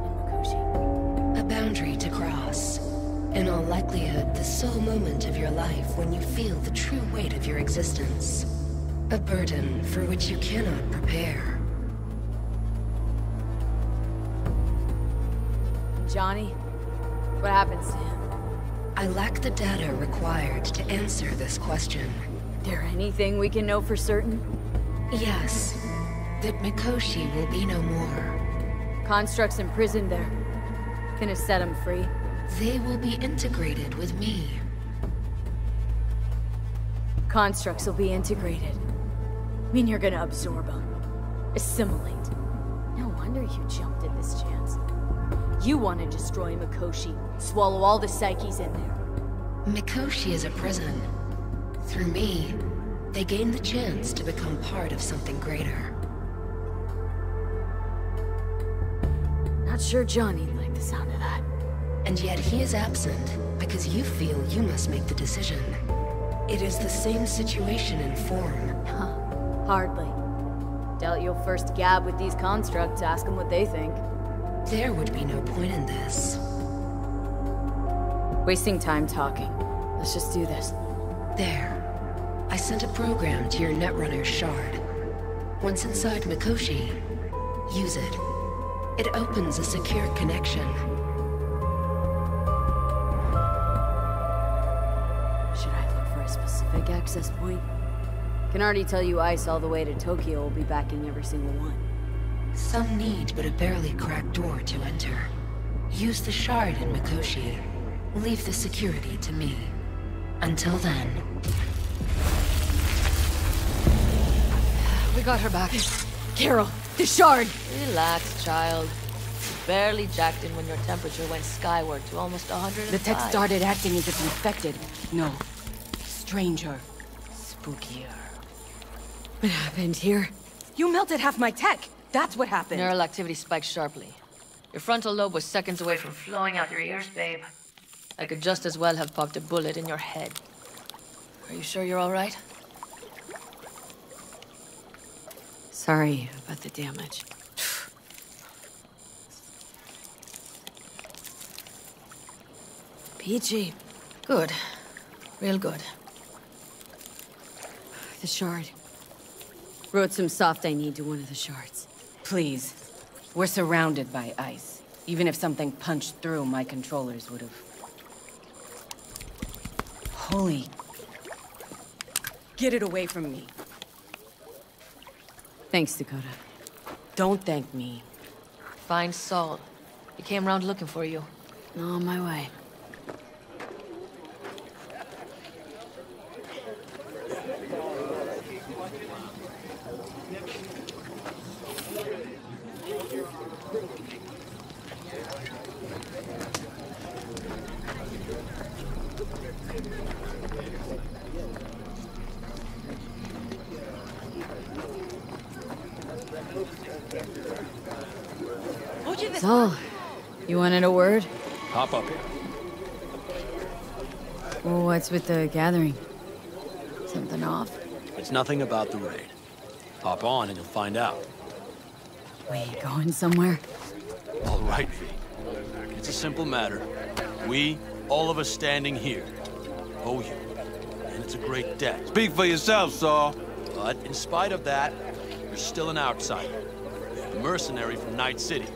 in Mikoshi? A boundary to cross. In all likelihood, the sole moment of your life when you feel the true weight of your existence. A burden for which you cannot prepare. Johnny? What happens to him? I lack the data required to answer this question. There anything we can know for certain? Yes. That Mikoshi will be no more. Constructs imprisoned there. Gonna set him free? They will be integrated with me. Constructs will be integrated. Mean you're gonna absorb them. Assimilate. No wonder you jumped at this chance. You want to destroy Mikoshi. Swallow all the psyches in there. Mikoshi is a prison. Through me, they gain the chance to become part of something greater. Not sure Johnny'd like the sound of that. And yet he is absent because you feel you must make the decision. It is the same situation in form. Huh. Hardly. Doubt you'll first gab with these constructs, ask them what they think. There would be no point in this. Wasting time talking. Let's just do this. There. I sent a program to your Netrunner shard. Once inside Mikoshi, use it. It opens a secure connection. Should I look for a specific access point? Can already tell you ICE all the way to Tokyo will be backing every single one. Some need but a barely cracked door to enter. Use the shard in Mikoshi. Leave the security to me. Until then... We got her back. Carol, the shard! Relax, child. You barely jacked in when your temperature went skyward to almost 105. The tech started acting as if infected. No. Stranger. Spookier. What happened here? You melted half my tech! That's what happened! Neural activity spiked sharply. Your frontal lobe was seconds away from flowing out your ears, babe. I could just as well have popped a bullet in your head. Are you sure you're all right? Sorry about the damage. Peachy. Good. Real good. The shard. Wrote some soft I need to one of the shards. Please. We're surrounded by ice. Even if something punched through, my controllers would have... Holy... Get it away from me. Thanks, Dakota. Don't thank me. Find Saul. He came round looking for you. On my way. So, you wanted a word? Hop up here. Well, what's with the gathering? Something off? It's nothing about the raid. Hop on and you'll find out. We going somewhere? All right, V. It's a simple matter. We, all of us standing here, owe you. And it's a great debt. Speak for yourself, Saul. But in spite of that, you're still an outsider. A mercenary from Night City.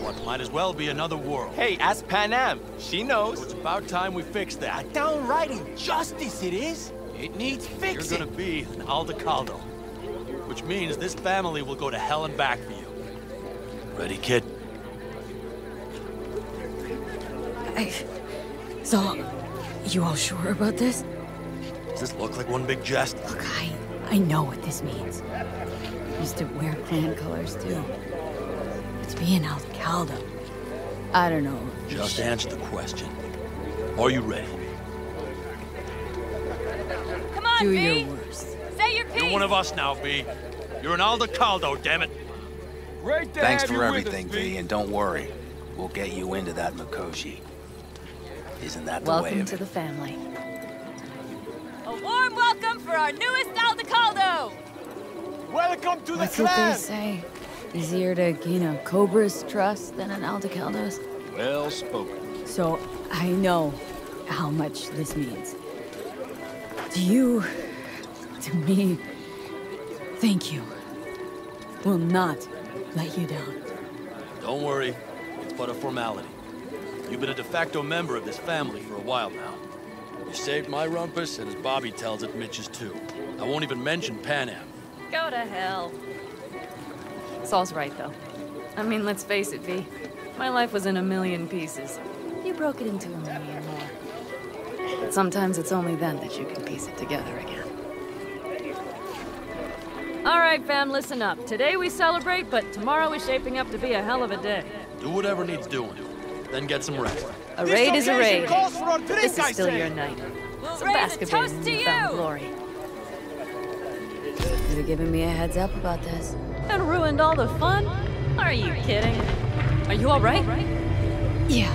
what might as well be another world. Hey, ask Panam. She knows. So it's about time we fix that. A downright injustice it is. It needs fixing. You're gonna be an Aldecaldo, which means this family will go to hell and back for you. Ready, kid? So, you all sure about this? Does this look like one big jest? Look, I know what this means. Used to wear clan colors, too. But to be an Aldecaldo, I don't know. Just answer the question. Are you ready? Come on, Do V! your worst. Say your piece! You're one of us now, V. You're an Aldecaldo, damn it. Great to Thanks have you for with everything, us, V, and don't worry. We'll get you into that Mikoshi. Isn't that the way Welcome of to it? the family. A warm welcome for our newest Aldecaldo! Welcome to What's the it they clan! say? Easier to gain a Cobra's trust than an Aldecaldo's? Well spoken. So, I know how much this means. To you, to me, thank you. Will not let you down. Don't worry. It's but a formality. You've been a de facto member of this family for a while now. You saved my rumpus, and as Bobby tells it, Mitch's too. I won't even mention Panam. Go to hell. Saul's right, though. I mean, let's face it, V. My life was in a million pieces. You broke it into a million more. But sometimes it's only then that you can piece it together again. All right, fam, listen up. Today we celebrate, but tomorrow is shaping up to be a hell of a day. Do whatever needs doing. Then get some rest. A raid is a raid. Calls for a drink, This is I still say. your night. We'll Some raise a basket toast in to newfound you! glory. Could have given me a heads up about this. And ruined all the fun? Are you kidding? Are you all right? Yeah.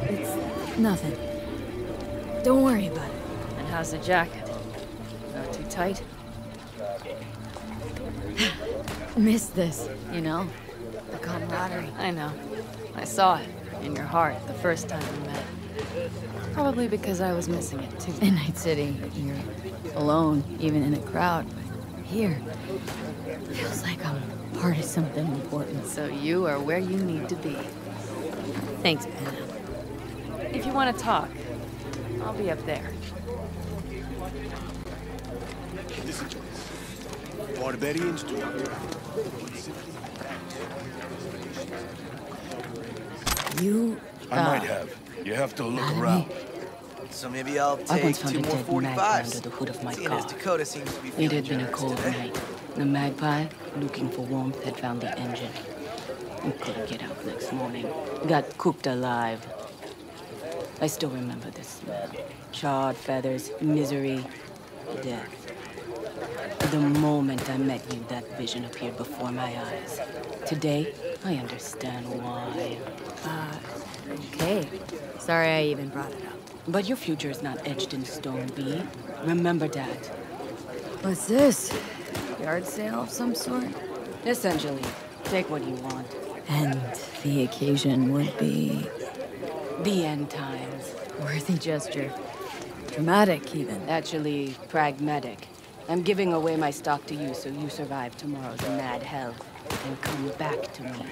It's nothing. Don't worry about it. And how's the jacket? Not too tight? Missed this, you know? The camaraderie. I know. I saw it in your heart the first time we met. Probably because I was missing it too. In Night City, you're alone, even in a crowd. But here, feels like I'm part of something important. So you are where you need to be. Thanks, Panam. If you want to talk, I'll be up there. Barbarians do. You, I might have. You have to look mad at me? around. So maybe I'll I take once found 2 a more dead magpie 45s. under the hood of my Seeing car. as Dakota seems to be It feeling had been a generous cold today. night. The magpie, looking for warmth, had found the engine. We couldn't get out next morning. Got cooked alive. I still remember the smell. Charred feathers, misery, death. The moment I met you, that vision appeared before my eyes. Today, I understand why. Okay. Sorry I even brought it up. But your future is not etched in stone, V. Remember that. What's this? Yard sale of some sort? Essentially, take what you want. And the occasion would be... The end times. Worthy gesture. Dramatic, even. Actually, pragmatic. I'm giving away my stock to you so you survive tomorrow's mad hell and come back to me.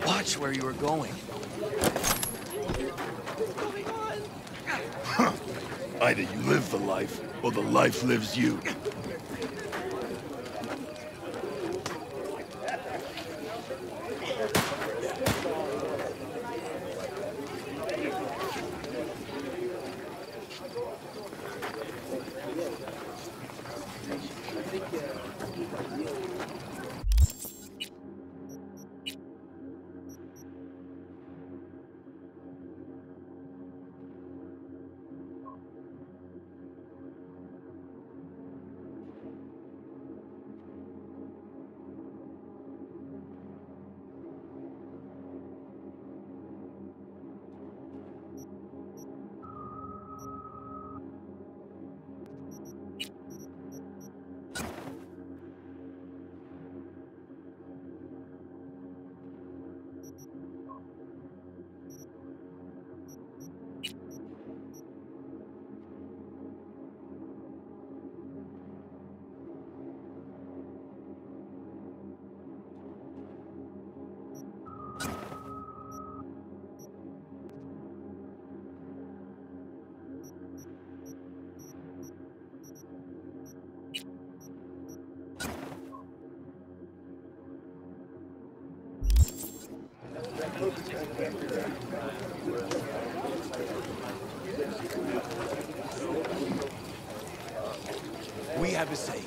Watch where you were going. Either you live the life, or the life lives you. We have a say.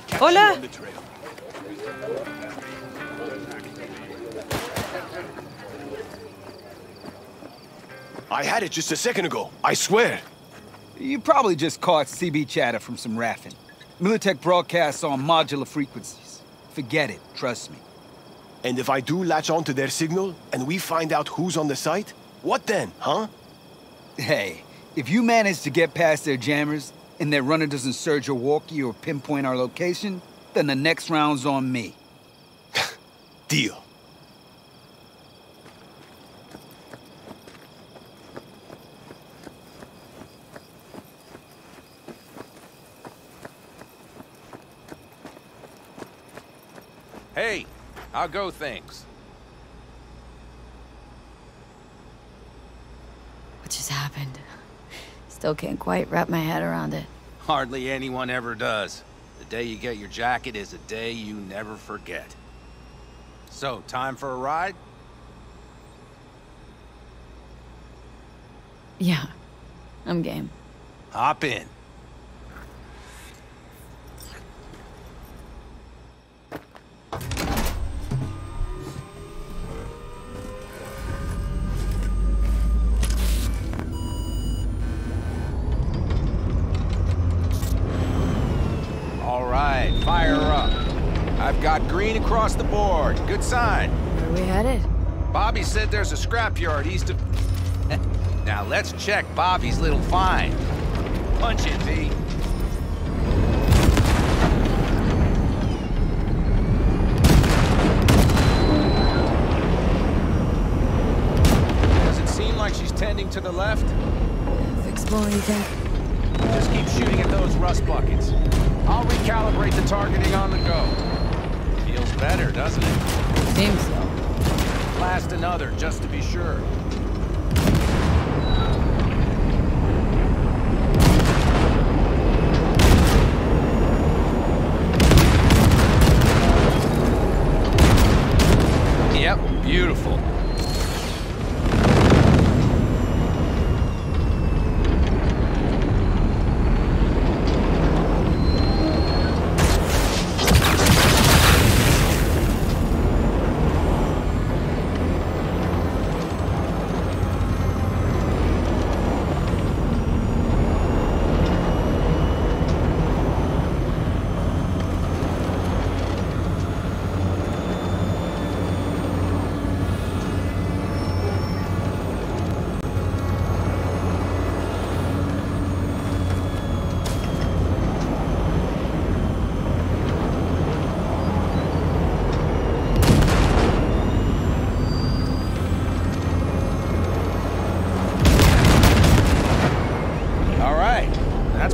Catch Hola. you on the trail. I had it just a second ago, I swear. You probably just caught CB chatter from some raffing. Militech broadcasts on modular frequencies. Forget it, trust me. And if I do latch onto their signal, and we find out who's on the site, what then, huh? Hey, if you manage to get past their jammers, and their runner doesn't surge or walkie or pinpoint our location, then the next round's on me. Deal. Hey, how go things? What just happened? Still can't quite wrap my head around it. Hardly anyone ever does. The day you get your jacket is a day you never forget. So, time for a ride? Yeah, I'm game. Hop in. All right, fire up. I've got green across the board. Good sign. Where are we headed? Bobby said there's a scrapyard east of... Now let's check Bobby's little find. Punch it, V. Does it seem like she's tending to the left? Fixable, you think? Just keep shooting at those rust buckets. I'll recalibrate the targeting on the go. Feels better, doesn't it? Seems so. Blast another, just to be sure. Yep, beautiful.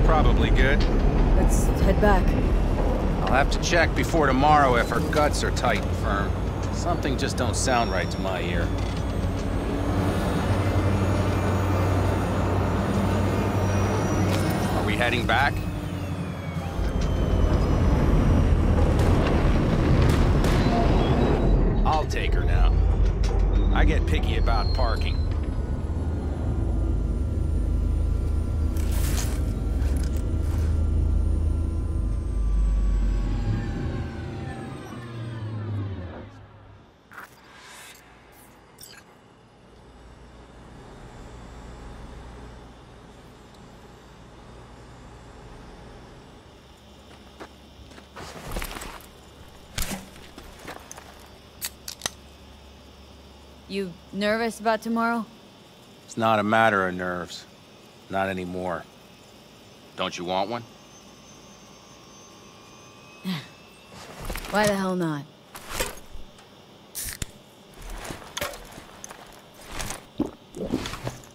Probably good. Let's head back. I'll have to check before tomorrow if her guts are tight and firm. Something just don't sound right to my ear. Are we heading back? I'll take her now. I get picky about parking. You nervous about tomorrow? It's not a matter of nerves. Not anymore. Don't you want one? Why the hell not?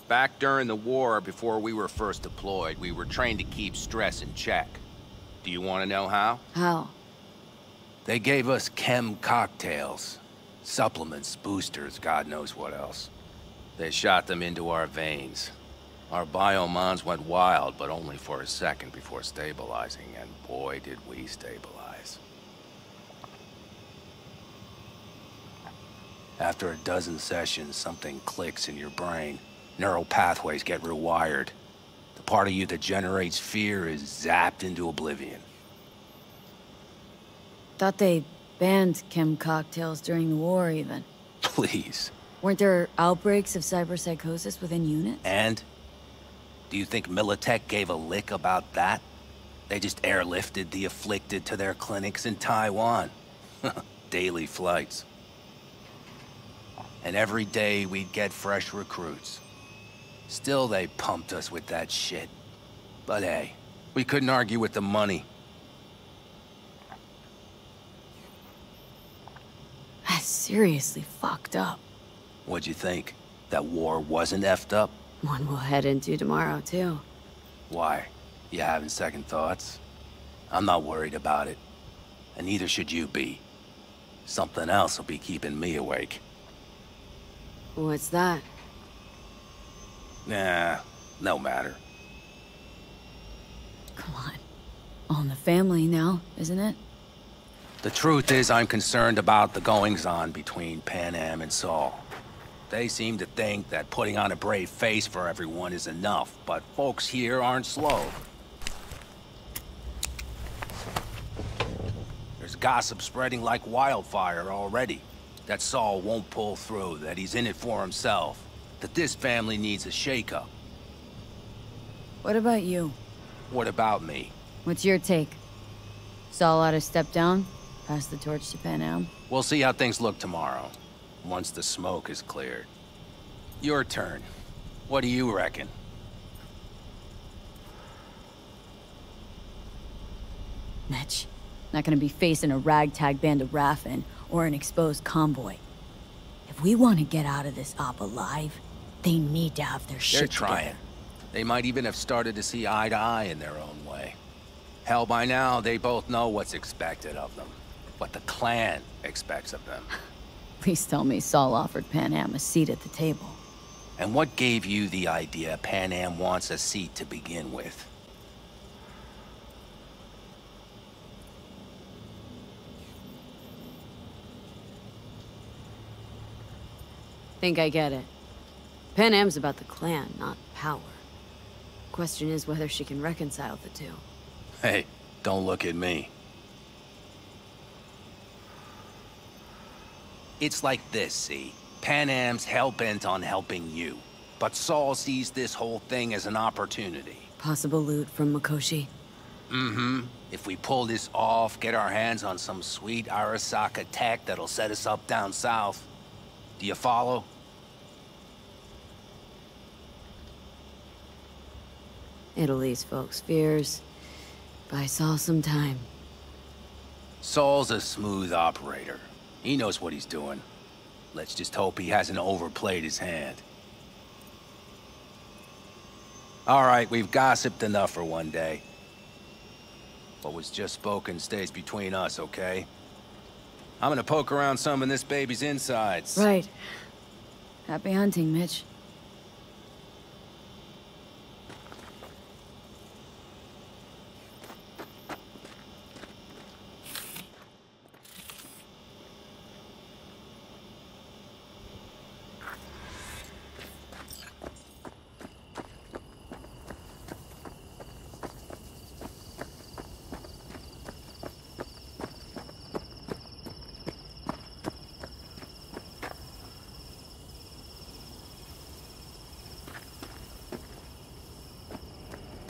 Back during the war, before we were first deployed, we were trained to keep stress in check. Do you want to know how? How? They gave us chem cocktails. Supplements, boosters, God knows what else. They shot them into our veins. Our biomons went wild, but only for a second before stabilizing, and boy did we stabilize. After a dozen sessions, something clicks in your brain. Neural pathways get rewired. The part of you that generates fear is zapped into oblivion. Thought they banned chem cocktails during the war, even. Please. Weren't there outbreaks of cyberpsychosis within units? And? Do you think Militech gave a lick about that? They just airlifted the afflicted to their clinics in Taiwan. Daily flights. And every day we'd get fresh recruits. Still, they pumped us with that shit. But hey, we couldn't argue with the money. That's seriously fucked up. What'd you think? That war wasn't effed up? One we'll head into tomorrow, too. Why? You having second thoughts? I'm not worried about it. And neither should you be. Something else will be keeping me awake. What's that? Nah, no matter. Come on. All in the family now, isn't it? The truth is, I'm concerned about the goings-on between Panam and Saul. They seem to think that putting on a brave face for everyone is enough, but folks here aren't slow. There's gossip spreading like wildfire already. That Saul won't pull through, that he's in it for himself, that this family needs a shakeup. What about you? What about me? What's your take? Saul ought to step down? Pass the torch to Panam? We'll see how things look tomorrow, once the smoke is cleared. Your turn. What do you reckon? Mitch, not gonna be facing a ragtag band of Raffen or an exposed convoy. If we want to get out of this op alive, they need to have their shit They're trying. together. They might even have started to see eye to eye in their own way. Hell, by now, they both know what's expected of them. What the clan expects of them. Please tell me Saul offered Panam a seat at the table. And what gave you the idea Panam wants a seat to begin with? Think I get it. Panam's about the clan, not power. Question is whether she can reconcile the two. Hey, don't look at me. It's like this, see? Panam's hell-bent on helping you. But Saul sees this whole thing as an opportunity. Possible loot from Mikoshi? Mm-hmm. If we pull this off, get our hands on some sweet Arasaka tech that'll set us up down south. Do you follow? It'll ease folks' fears. Buy Saul some time. Saul's a smooth operator. He knows what he's doing. Let's just hope he hasn't overplayed his hand. All right, we've gossiped enough for one day. What was just spoken stays between us, okay? I'm gonna poke around some of this baby's insides. Right. Happy hunting, Mitch.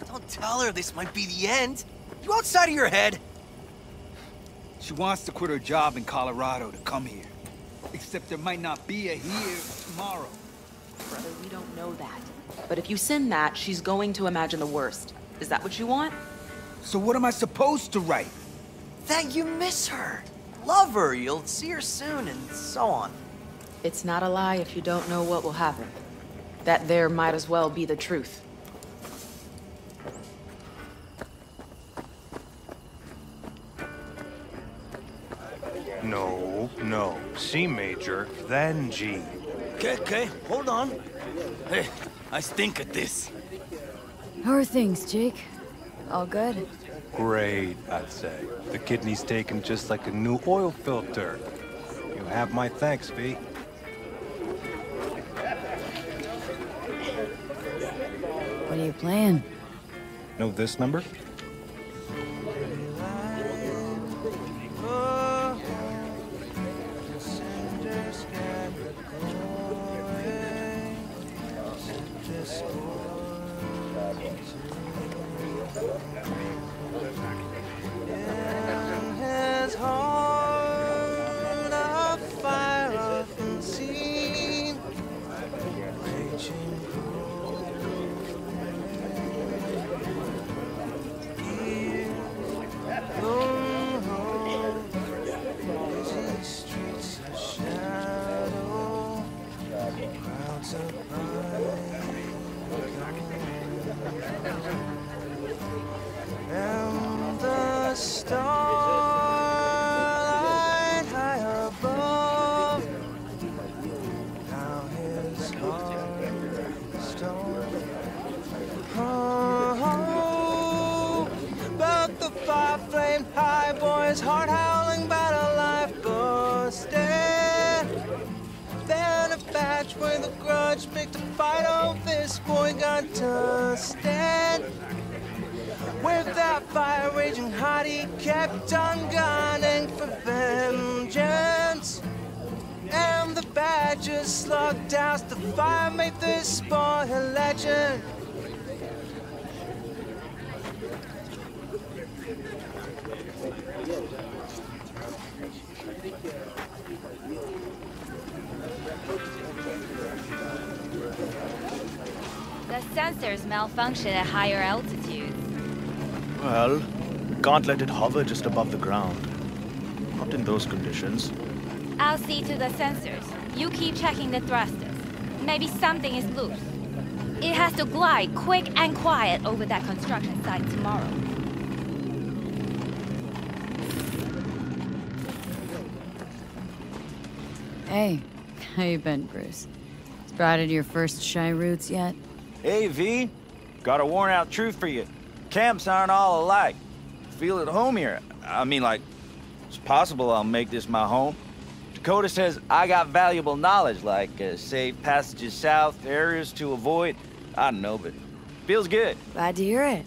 Don't tell her this might be the end. You outside of your head? She wants to quit her job in Colorado to come here. Except there might not be a here tomorrow. Brother, we don't know that. But if you send that, she's going to imagine the worst. Is that what you want? So what am I supposed to write? That you miss her. Love her, you'll see her soon, and so on. It's not a lie if you don't know what will happen. That there might as well be the truth. No. C major, then G. Okay, hold on. Hey, I stink at this. How are things, Jake? All good? Great, I'd say. The kidney's taken just like a new oil filter. You have my thanks, V. are you playing? Know this number? And the starlight high above, now his heart stone. Oh, but the fire flamed high, boy's heart howling, battle life busted. Then a batch with a grudge picked a fight. Oh, this boy got dusted. With that fire raging hot, he kept on gunning for vengeance. And the badgers slugged doused the fire, made this boy a legend. The sensors malfunction at higher altitudes. Well, can't let it hover just above the ground. Not in those conditions. I'll see to the sensors. You keep checking the thrusters. Maybe something is loose. It has to glide quick and quiet over that construction site tomorrow. Hey, how you been, Bruce? Spotted your first shy roots yet? Hey, V. Got a worn-out truth for you. Camps aren't all alike. Feel at home here. I mean, like, it's possible I'll make this my home. Dakota says I got valuable knowledge, like safe passages south, areas to avoid. I don't know, but feels good. Glad to hear it.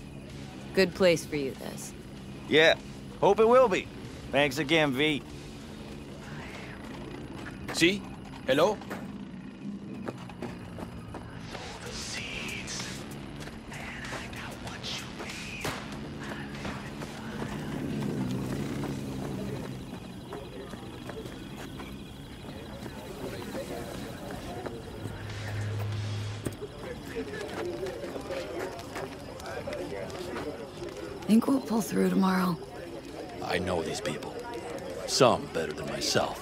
Good place for you, this. Yeah, hope it will be. Thanks again, V. See? Hello? Think we'll pull through tomorrow? I know these people. Some better than myself.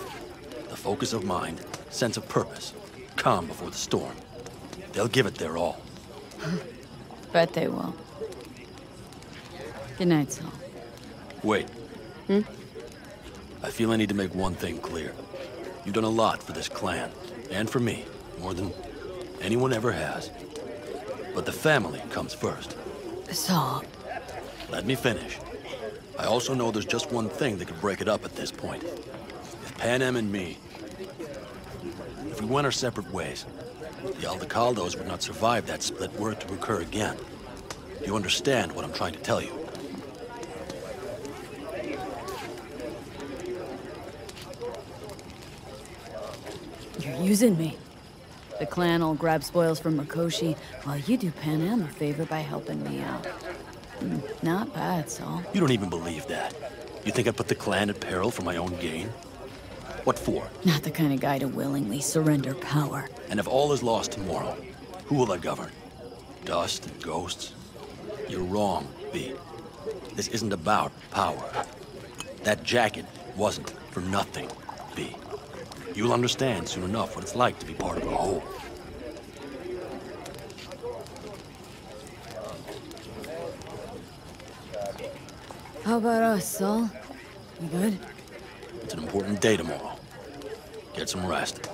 The focus of mind, sense of purpose, calm before the storm. They'll give it their all. Bet they will. Good night, Saul. Wait. I feel I need to make one thing clear. You've done a lot for this clan, and for me, more than anyone ever has. But the family comes first. Saul. Let me finish. I also know there's just one thing that could break it up at this point. If Panem and me... If we went our separate ways, the Aldecaldos would not survive that split were it to occur again. Do you understand what I'm trying to tell you? You're using me. The clan will grab spoils from Mikoshi, while you do Panem a favor by helping me out. Not bad, Saul. You don't even believe that. You think I put the clan at peril for my own gain? What for? Not the kind of guy to willingly surrender power. And if all is lost tomorrow, who will I govern? Dust and ghosts? You're wrong, V. This isn't about power. That jacket wasn't for nothing, V. You'll understand soon enough what it's like to be part of a whole. How about us, Saul? You good? It's an important day tomorrow. Get some rest.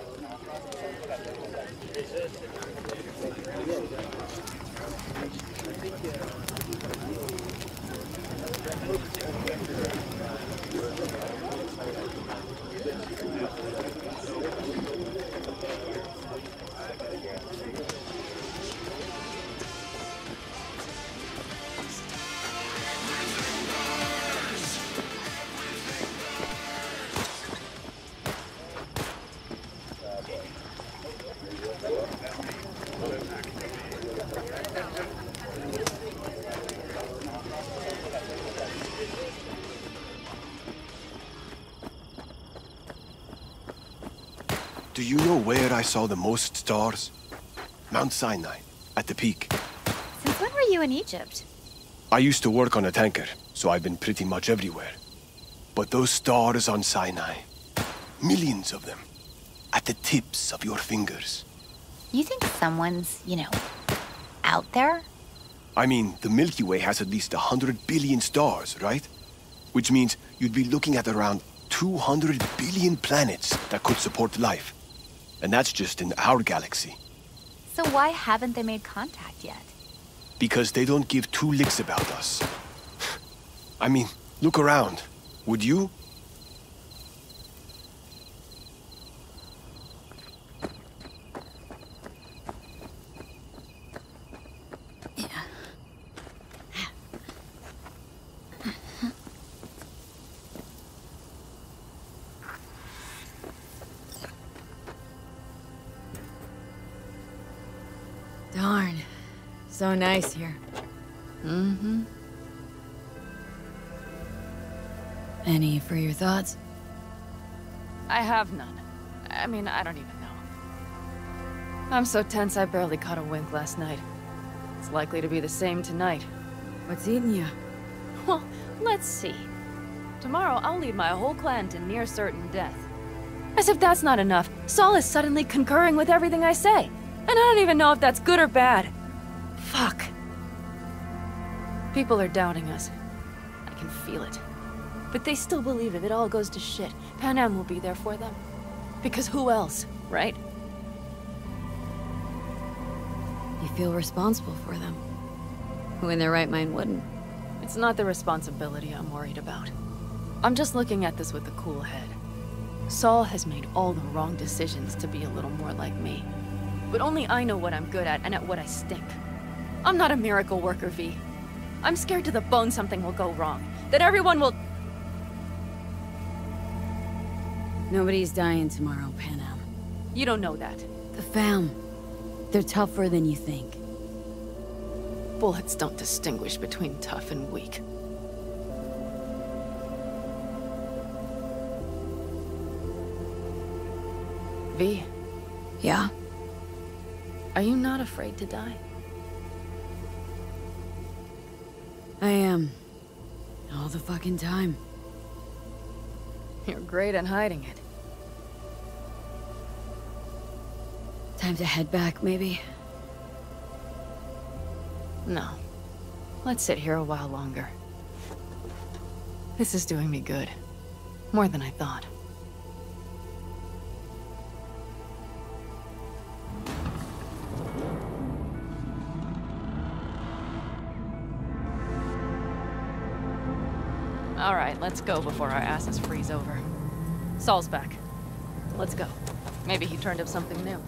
Do you know where I saw the most stars? Mount Sinai, at the peak. Since when were you in Egypt? I used to work on a tanker, so I've been pretty much everywhere. But those stars on Sinai, millions of them, at the tips of your fingers. You think someone's, out there? I mean, the Milky Way has at least 100 billion stars, right? Which means you'd be looking at around 200 billion planets that could support life. And that's just in our galaxy. So why haven't they made contact yet? Because they don't give two licks about us. I mean, look around. Would you? Darn. So nice here. Mm-hmm. Any for your thoughts? I have none. I mean, I don't even know. I'm so tense I barely caught a wink last night. It's likely to be the same tonight. What's eating you? Well, let's see. Tomorrow I'll lead my whole clan to near certain death. As if that's not enough, Saul is suddenly concurring with everything I say. And I don't even know if that's good or bad. Fuck. People are doubting us. I can feel it. But they still believe if it all goes to shit, Panam will be there for them. Because who else, right? You feel responsible for them. Who in their right mind wouldn't? It's not the responsibility I'm worried about. I'm just looking at this with a cool head. Saul has made all the wrong decisions to be a little more like me. But only I know what I'm good at and at what I stink. I'm not a miracle worker, V. I'm scared to the bone something will go wrong. That everyone will... Nobody's dying tomorrow, Panam. You don't know that. The fam. They're tougher than you think. Bullets don't distinguish between tough and weak. V. Yeah? Are you not afraid to die? I am. All the fucking time. You're great at hiding it. Time to head back, maybe? No. Let's sit here a while longer. This is doing me good. More than I thought. All right, let's go before our asses freeze over. Saul's back. Let's go. Maybe he turned up something new.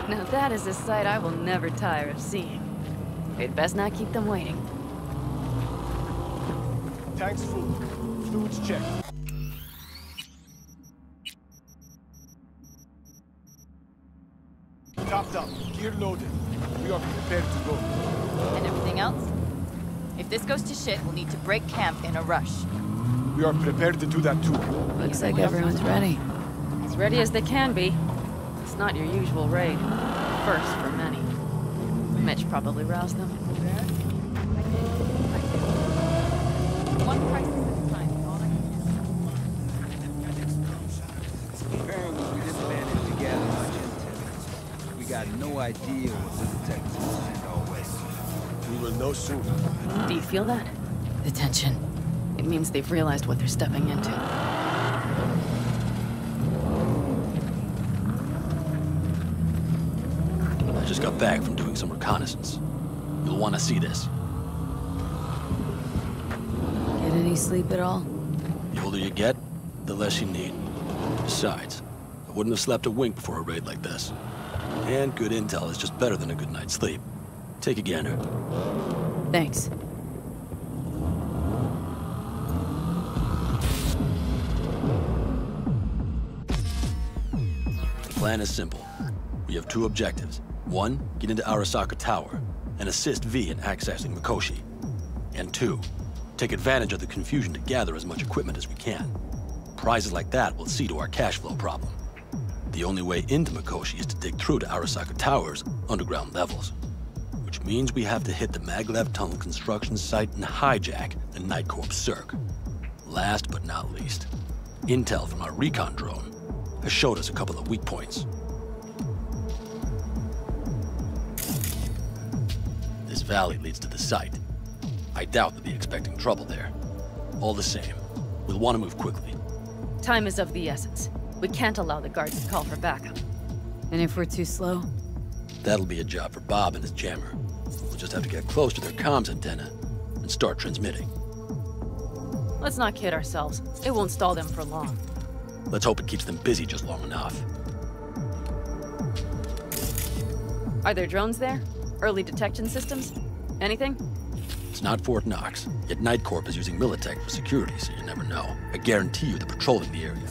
Now that is a sight I will never tire of seeing. We'd best not keep them waiting. Tanks full. Fluids checked. Topped up. Gear loaded. We are prepared to go. And everything else? If this goes to shit, we'll need to break camp in a rush. We are prepared to do that too. Looks like everyone's ready. As ready as they can be. It's not your usual raid. First for many. Mitch probably roused them. One crisis at a time. Apparently we didn't manage to gather much intel. We got no idea what the detectives planned always. We will know soon. Do you feel that? The tension. It means they've realized what they're stepping into. I just got back from doing some reconnaissance. You'll want to see this. Get any sleep at all? The older you get, the less you need. Besides, I wouldn't have slept a wink before a raid like this. And good intel is just better than a good night's sleep. Take a gander. Thanks. The plan is simple. We have two objectives. One, get into Arasaka Tower and assist V in accessing Mikoshi. And two, take advantage of the confusion to gather as much equipment as we can. Prizes like that will see to our cash flow problem. The only way into Mikoshi is to dig through to Arasaka Tower's underground levels. Which means we have to hit the Maglev Tunnel construction site and hijack the Night Corps Cirque. Last but not least, intel from our recon drone has showed us a couple of weak points. This valley leads to the site. I doubt they'll be expecting trouble there. All the same, we'll want to move quickly. Time is of the essence. We can't allow the guards to call for backup. And if we're too slow? That'll be a job for Bob and his jammer. We'll just have to get close to their comms antenna and start transmitting. Let's not kid ourselves. It won't stall them for long. Let's hope it keeps them busy just long enough. Are there drones there? Early detection systems? Anything? It's not Fort Knox, yet Night Corp is using Militech for security, so you never know. I guarantee you they're patrolling the area.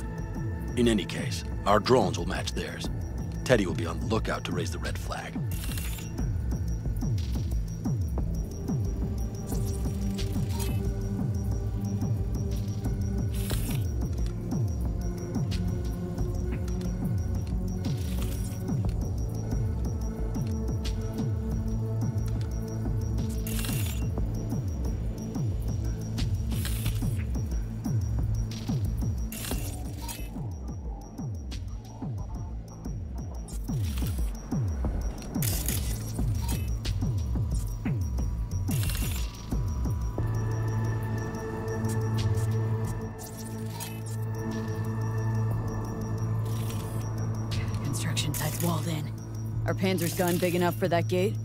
In any case, our drones will match theirs. Teddy will be on the lookout to raise the red flag. Site's walled in. Our Panzer's gun big enough for that gate?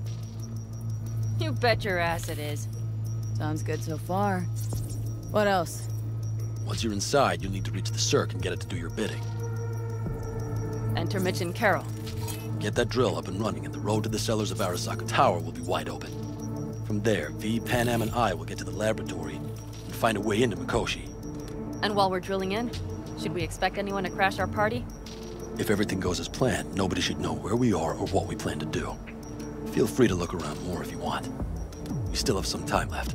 You bet your ass it is. Sounds good so far. What else? Once you're inside, you'll need to reach the Cirque and get it to do your bidding. Enter Mitch and Carol. Get that drill up and running, and the road to the cellars of Arasaka Tower will be wide open. From there, V, Panam, and I will get to the laboratory and find a way into Mikoshi. And while we're drilling in, should we expect anyone to crash our party? If everything goes as planned, nobody should know where we are or what we plan to do. Feel free to look around more if you want. We still have some time left.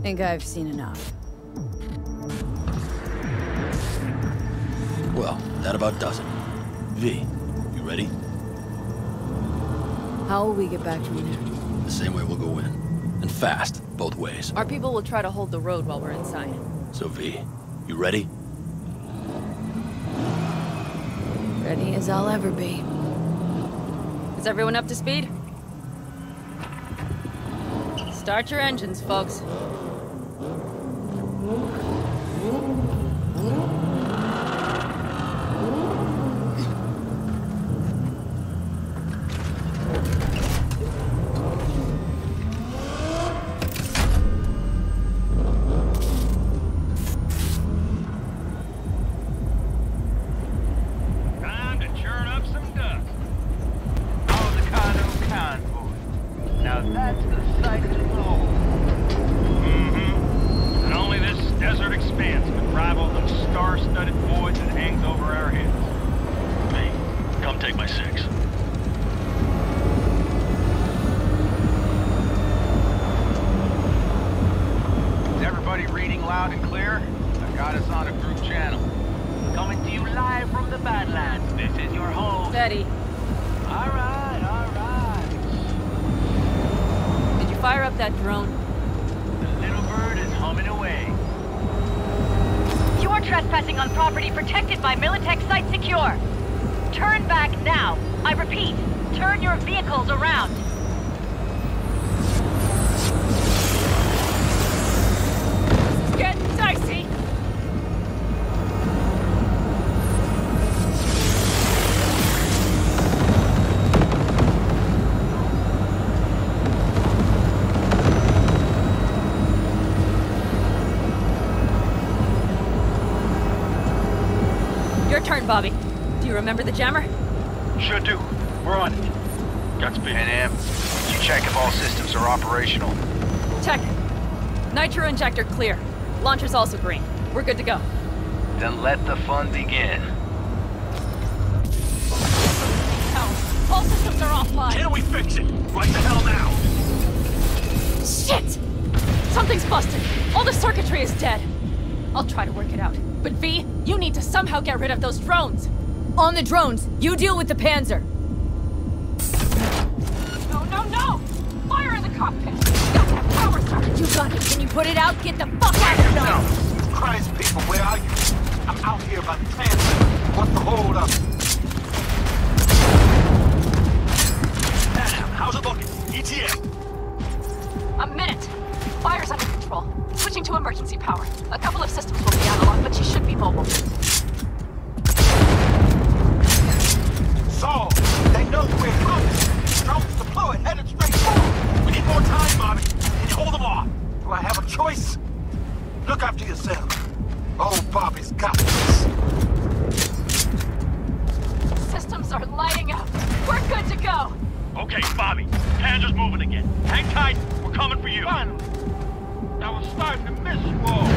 Think I've seen enough. Well, that about does it. V, you ready? How will we get back from there? The same way we'll go in. And fast, both ways. Our people will try to hold the road while we're inside. So V, you ready? Ready as I'll ever be. Is everyone up to speed? Start your engines, folks. Trespassing on property protected by Militech site secure. Turn back now. I repeat, turn your vehicles around. Get dicey! remember the jammer? Sure do. We're on it. Godspeed. Am, you check if all systems are operational. Check. Nitro injector clear. Launcher's also green. We're good to go. Then let the fun begin. Hell, all systems are offline. Can we fix it? Right the hell now! Shit! Something's busted. All the circuitry is dead. I'll try to work it out. But V, you need to somehow get rid of those drones. On the drones, you deal with the Panzer. No, no, no! Fire in the cockpit! Got that power surge! You got it. Can you put it out? Get the fuck out of here! Christ, people, where are you? I'm out here by the Panzer. What's the hold up? Damn, how's it looking? ETA. A minute. Fire's under control. Switching to emergency power. A couple of systems will be analog, but she should be mobile. So, they know we're coming. Drones deployed, headed straight forward. We need more time, Bobby. Can you hold them off? Do I have a choice? Look after yourself. Oh, Bobby's got this. Systems are lighting up. We're good to go. Okay, Bobby. Panzer's moving again. Hang tight. We're coming for you. Finally. I was starting to miss you all.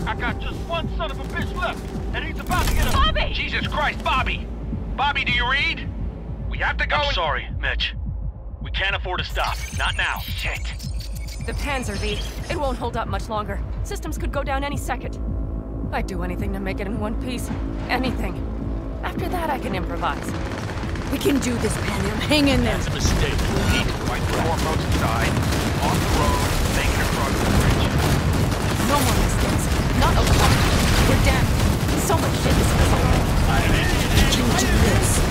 I got just one son of a bitch left, and he's about to get a... Bobby! Jesus Christ, Bobby! Bobby, do you read? We have to go. I'm sorry, Mitch. We can't afford to stop. Not now. Shit. The Panzer, V. It won't hold up much longer. Systems could go down any second. I'd do anything to make it in one piece. Anything. After that, I can improvise. We can do this, Pan Am. Hang in there. That's a mistake. We need to find the foremost side, off the road, make it across the bridge. No more mistakes. Not O'Connor. We're damned. So much shit is missing. You can do this.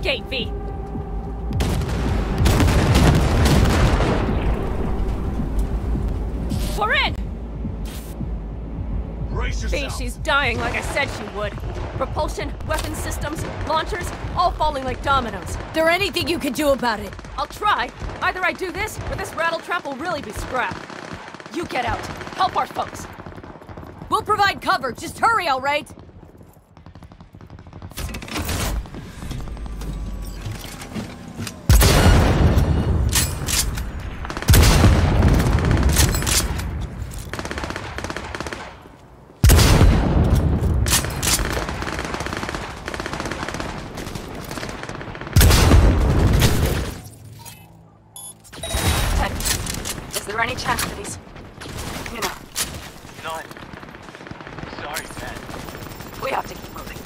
Gate, V. We're in! Brace V, yourself. she's dying like I said she would. Propulsion, weapon systems, launchers, all falling like dominoes. Is there anything you can do about it? I'll try. Either I do this, or this rattletrap will really be scrapped. You get out. Help our folks. We'll provide cover. Just hurry, all right? Is there any chance that he's... you know... None. Sorry, man. We have to keep moving.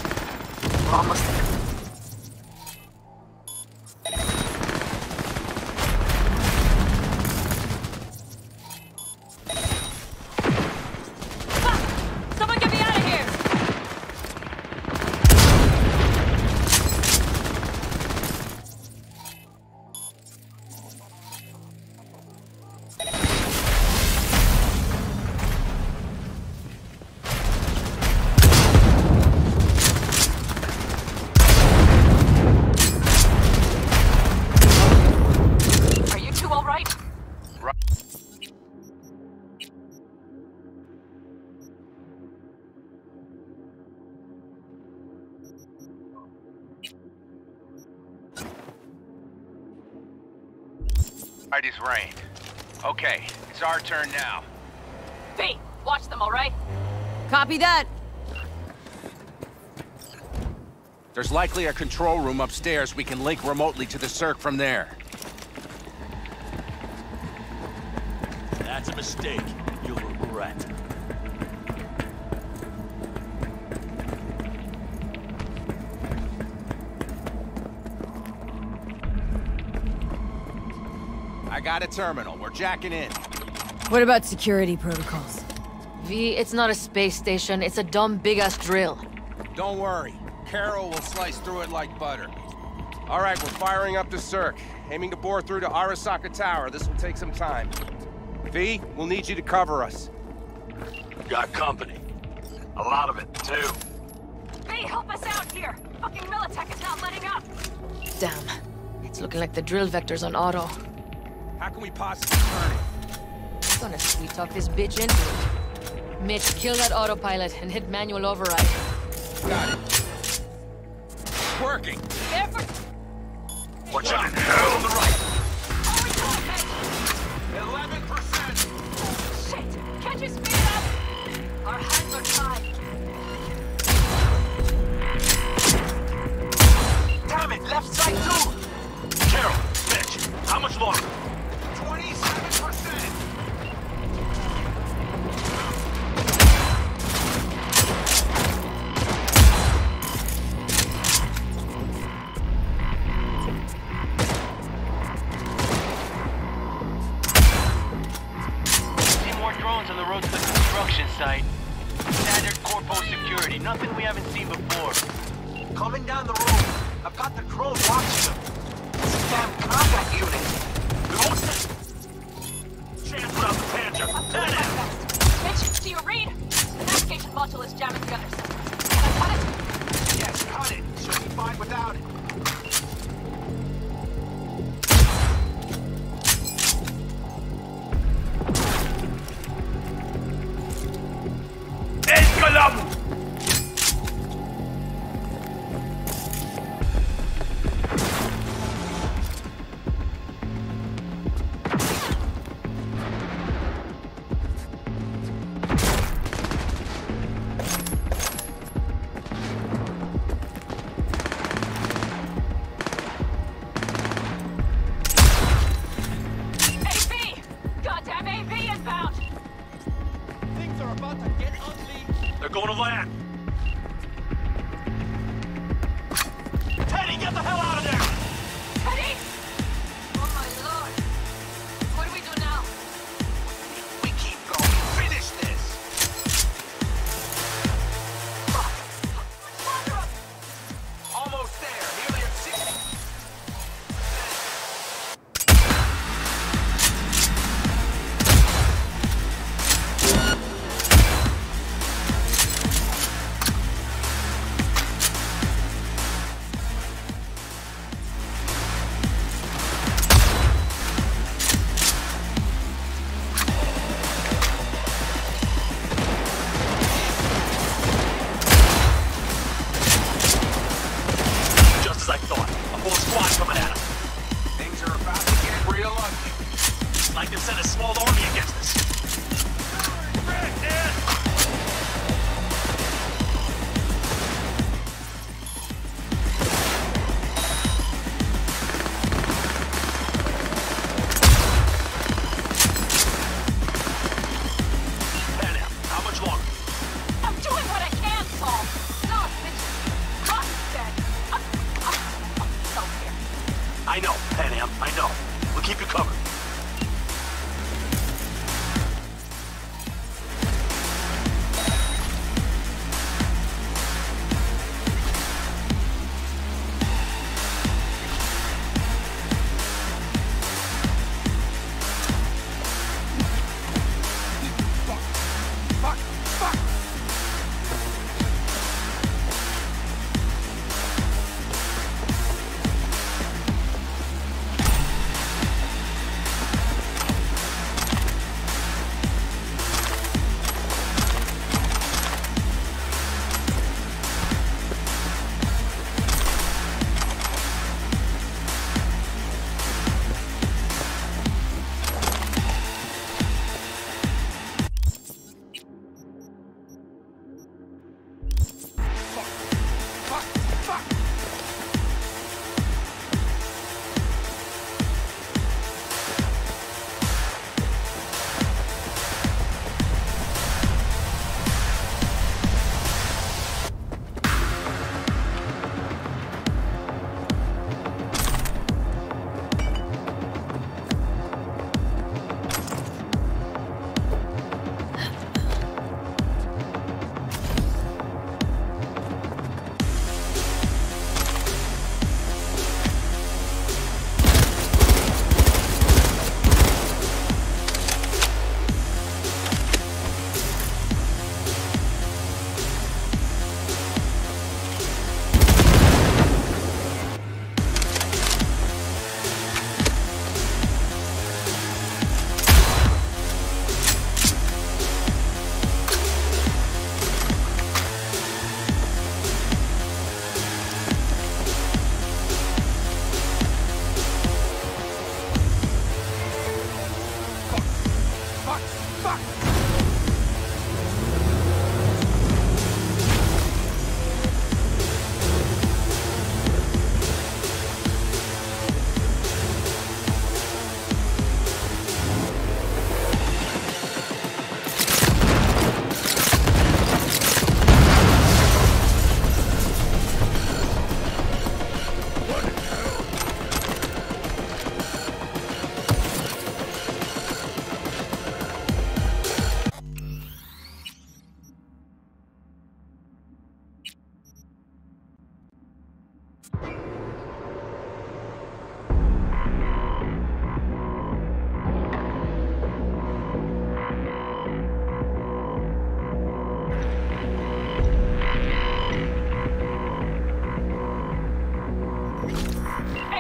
We're almost there. Someone get me out of here! Right is rained. Okay, it's our turn now. V, watch them, all right? Copy that. There's likely a control room upstairs. We can link remotely to the circ from there. That's a mistake. You'll regret. got a terminal. We're jacking in. What about security protocols? V, it's not a space station. It's a dumb big-ass drill. Don't worry. Carol will slice through it like butter. All right, we're firing up the Cirque. Aiming to bore through to Arasaka Tower. This will take some time. V, we'll need you to cover us. Got company. A lot of it, too. V, help us out here! Fucking Militech is not letting up! Damn. It's looking like the drill vector's on auto. How can we possibly turn it? I'm gonna sweet-talk this bitch into it. Mitch, kill that autopilot and hit manual override. Got it. Working. Watch out! Hell on the right! 11%! Shit! Can't you speed it up? Our hands are tied. Damn it! Left side too! Carol, Mitch, how much longer? 27%! On the road to the construction site. Standard corpo security, nothing we haven't seen before. Coming down the road. I've got the drone watching them. It's a damn combat unit. We won't stand chance without the Panther. Mitch, do you read? The navigation module is jamming the other sensors. Can I cut it? Yes, cut it. Should be fine without it. ¡Escalamos! Going to land. Teddy, get the hell out of there! Teddy! Oh my lord. What do we do now? We keep going. Finish this! Fuck! Almost there. Nearly at 60. Like they sent a small army against us. Panam, how much longer? I'm doing what I can, Paul. No, bitch. Ross is dead. I'm so here. I know, Panam, I know. We'll keep you covered.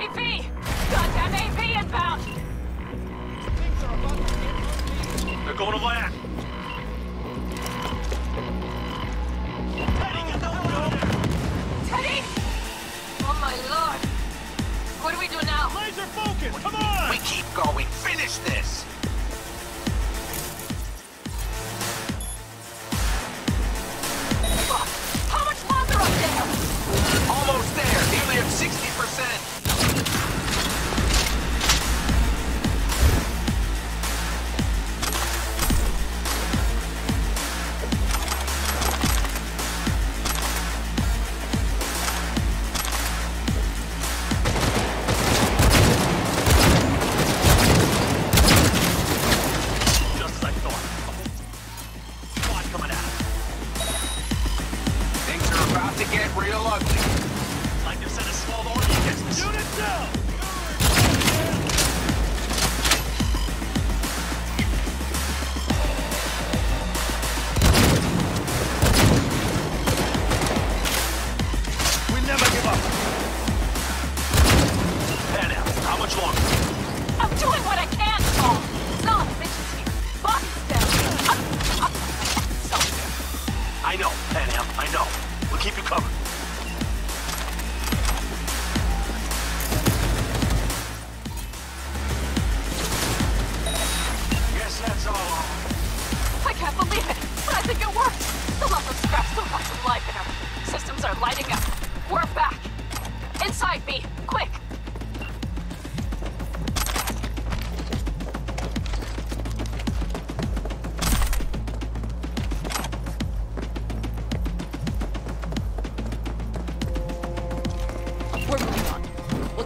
AV! Goddamn AV inbound! They're going to land. Teddy! Oh my lord! What do we do now? Laser focus! Come on! We keep going. Finish this! Fuck! How much longer up there? Almost there. Nearly at 60%.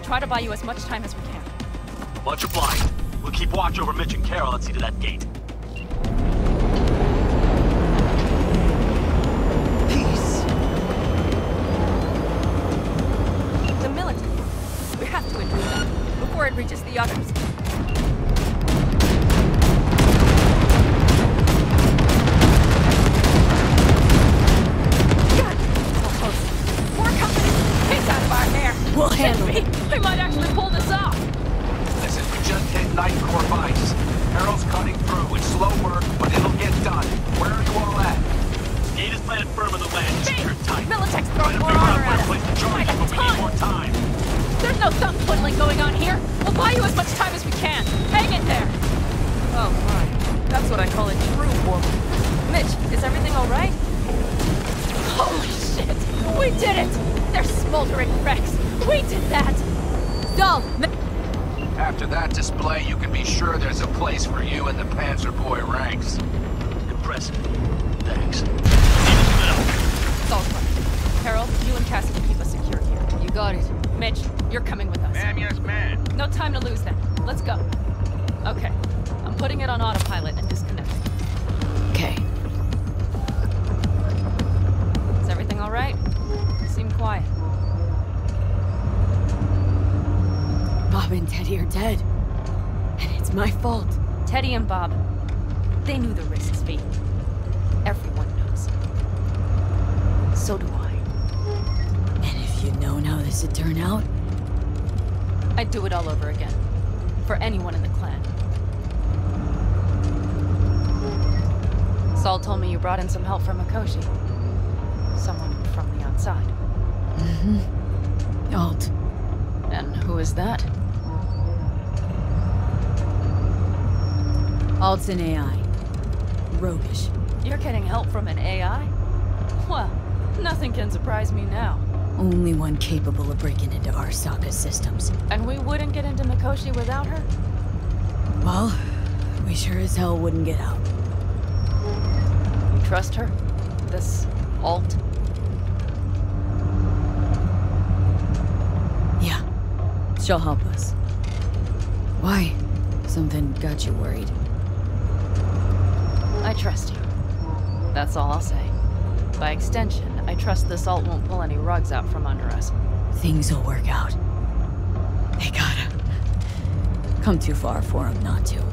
Try to buy you as much time as we can. Much obliged. We'll keep watch over Mitch and Carol and see to that gate. Peace. The military. We have to intrude that before it reaches the others. God, so close. More company. It's out of our hair. We'll handle it. We might actually pull this off. Listen, we just hit Night Core Vice. Carol's cutting through. It's slow work, but it'll get done. Where are you all at? Gate is planted firm on the land. Secure tight. Militech's throwing more armor at us. Might have time. More time. There's no thumb twiddling going on here. We'll buy you as much time as we can. Hang in there. Oh my. That's what I call a true woman. Mitch, is everything all right? Holy shit! We did it! They're smoldering wrecks. We did that! Dull! After that display, you can be sure there's a place for you in the Panzer Boy ranks. Impressive. Thanks. It's all right. Carol, you and Cassidy keep us secure here. You got it. Mitch, you're coming with us. Ma'am, yes, ma'am. No time to lose then. Let's go. Okay. I'm putting it on autopilot and disconnecting. Okay. Is everything all right? You seem quiet. Bob and Teddy are dead. And it's my fault. Teddy and Bob, they knew the risks, V. Everyone knows. So do I. And if you'd known how this would turn out? I'd do it all over again. For anyone in the clan. Saul told me you brought in some help from Mikoshi. Someone from the outside. Mm-hmm. Alt. And who is that? Alt's an AI. Roguish. You're getting help from an AI? Well, nothing can surprise me now. Only one capable of breaking into Arasaka's systems. And we wouldn't get into Mikoshi without her? Well, we sure as hell wouldn't get out. You trust her? This Alt? Yeah. She'll help us. Why? Something got you worried? I trust you. That's all I'll say. By extension, I trust this Alt won't pull any rugs out from under us. Things will work out. They gotta. Come too far for them not to.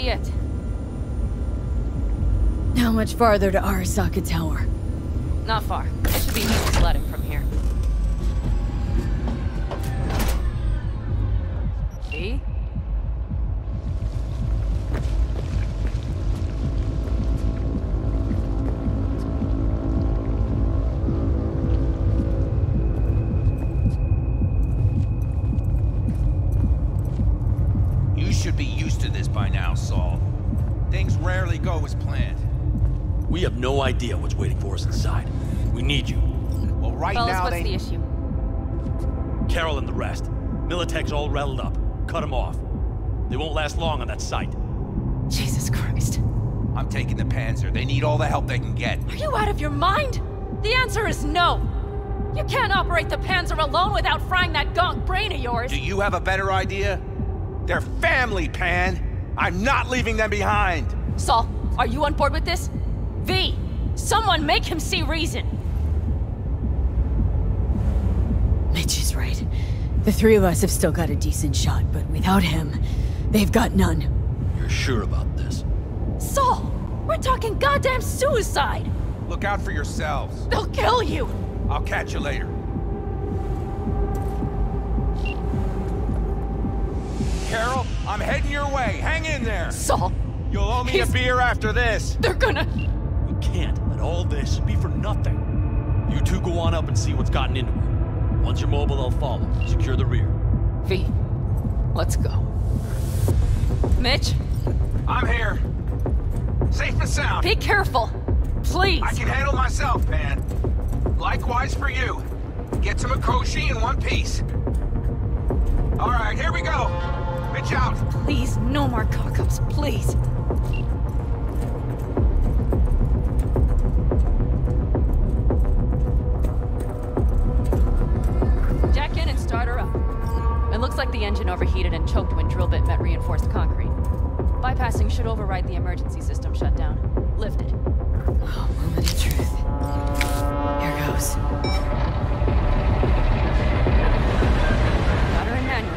be it. How much farther to Arasaka Tower? Not far. It should be easy sledding from here. V? You should be used to this by now, Saul. Things rarely go as planned. We have no idea what's waiting for us inside. We need you. Well, right Fellas, now what's they... the issue? Carol and the rest. Militech's all rattled up. Cut them off. They won't last long on that site. Jesus Christ. I'm taking the Panzer. They need all the help they can get. Are you out of your mind? The answer is no. You can't operate the Panzer alone without frying that gonk brain of yours. Do you have a better idea? They're family, Pan. I'm not leaving them behind. Saul, are you on board with this? V, someone make him see reason. Mitch is right. The three of us have still got a decent shot, but without him, they've got none. You're sure about this? Saul, we're talking goddamn suicide. Look out for yourselves. They'll kill you. I'll catch you later. Carol, I'm heading your way. Hang in there. Saul. You'll owe me a beer after this. They're gonna... We can't let all this be for nothing. You two go on up and see what's gotten into her. Once you're mobile, they'll follow. Secure the rear. V, let's go. Mitch? I'm here. Safe and sound. Be careful. Please. I can handle myself, Pan. Likewise for you. Get to Mikoshi in one piece. All right, here we go. Mitch out. Please, no more cock-ups, please. Jack in and start her up. It looks like the engine overheated and choked when drill bit met reinforced concrete. Bypassing should override the emergency system shutdown. Lift it. Oh, moment of truth. Here goes. Got her in manual.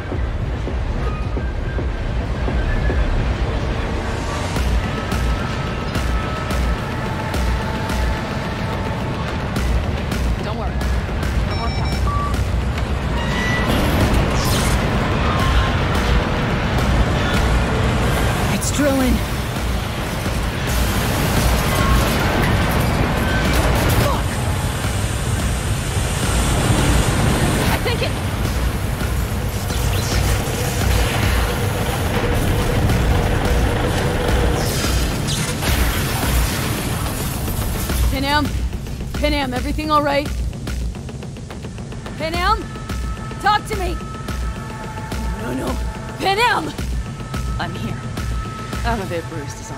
Don't worry. No more power. It's drilling. Panam, everything all right? Panam? Talk to me! No. Panam! I'm here. I'm a bit bruised is all.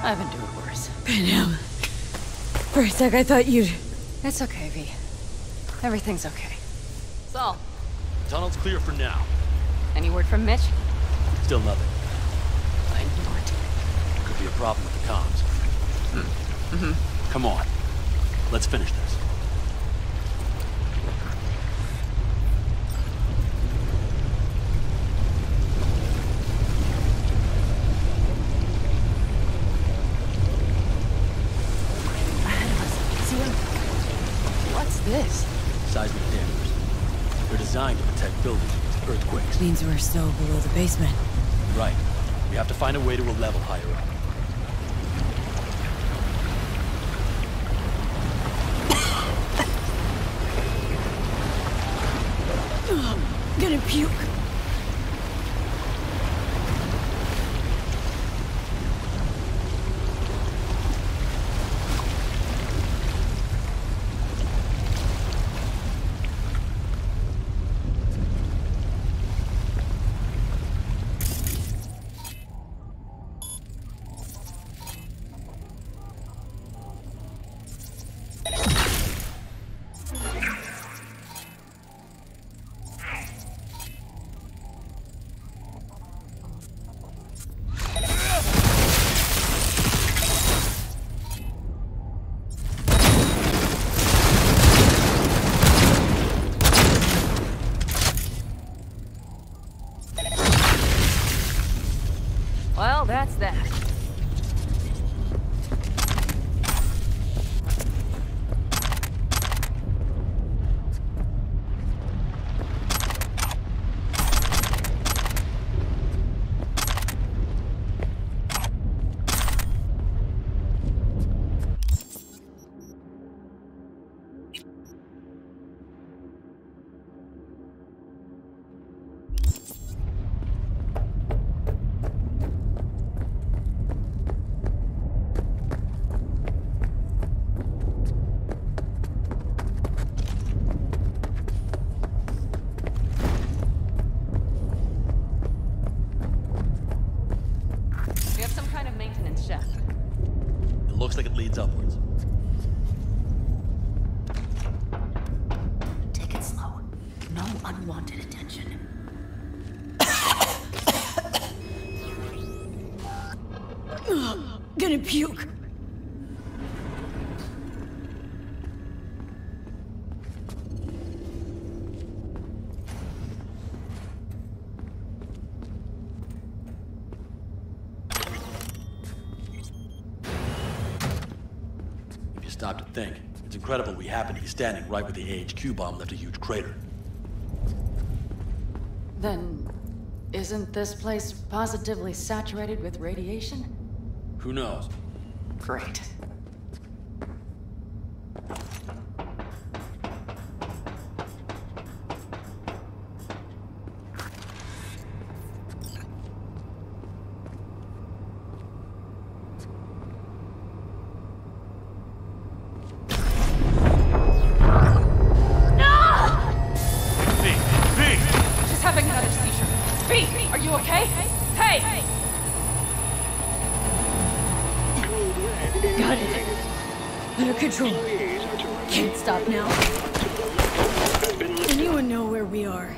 I've endured worse. Panam. For a sec, I thought you'd... It's okay, V. Everything's okay. Saul. Tunnel's clear for now. Any word from Mitch? Still nothing. I knew it. Could be a problem with the comms. Come on. Let's finish this. Ahead of us. See him? What's this? Seismic dampers. They're designed to protect buildings against earthquakes. Means we're still below the basement. Right. We have to find a way to a level higher up. I'm gonna puke. unwanted attention. Gonna puke. If you stop to think, it's incredible we happen to be standing right where the AHQ bomb left a huge crater. Then, isn't this place positively saturated with radiation? Who knows? Great. She's having another seizure. V, are you okay? Hey! Got it. Under control. Can't stop now. Anyone know where we are?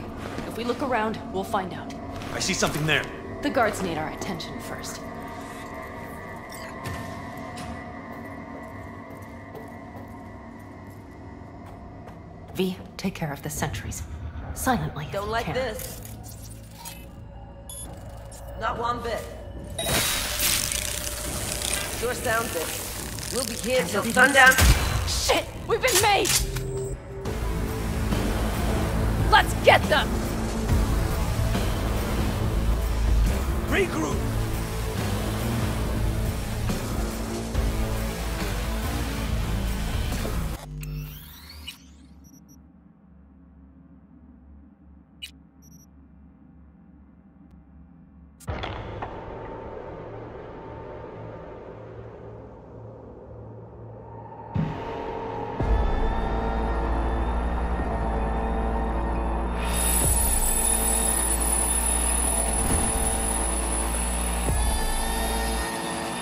If we look around, we'll find out. I see something there. The guards need our attention first. V, take care of the sentries. Silently. if Don't you like can. this. Not one bit. Sure sounds it. We'll be here till sundown. Shit! We've been made! Let's get them! Regroup!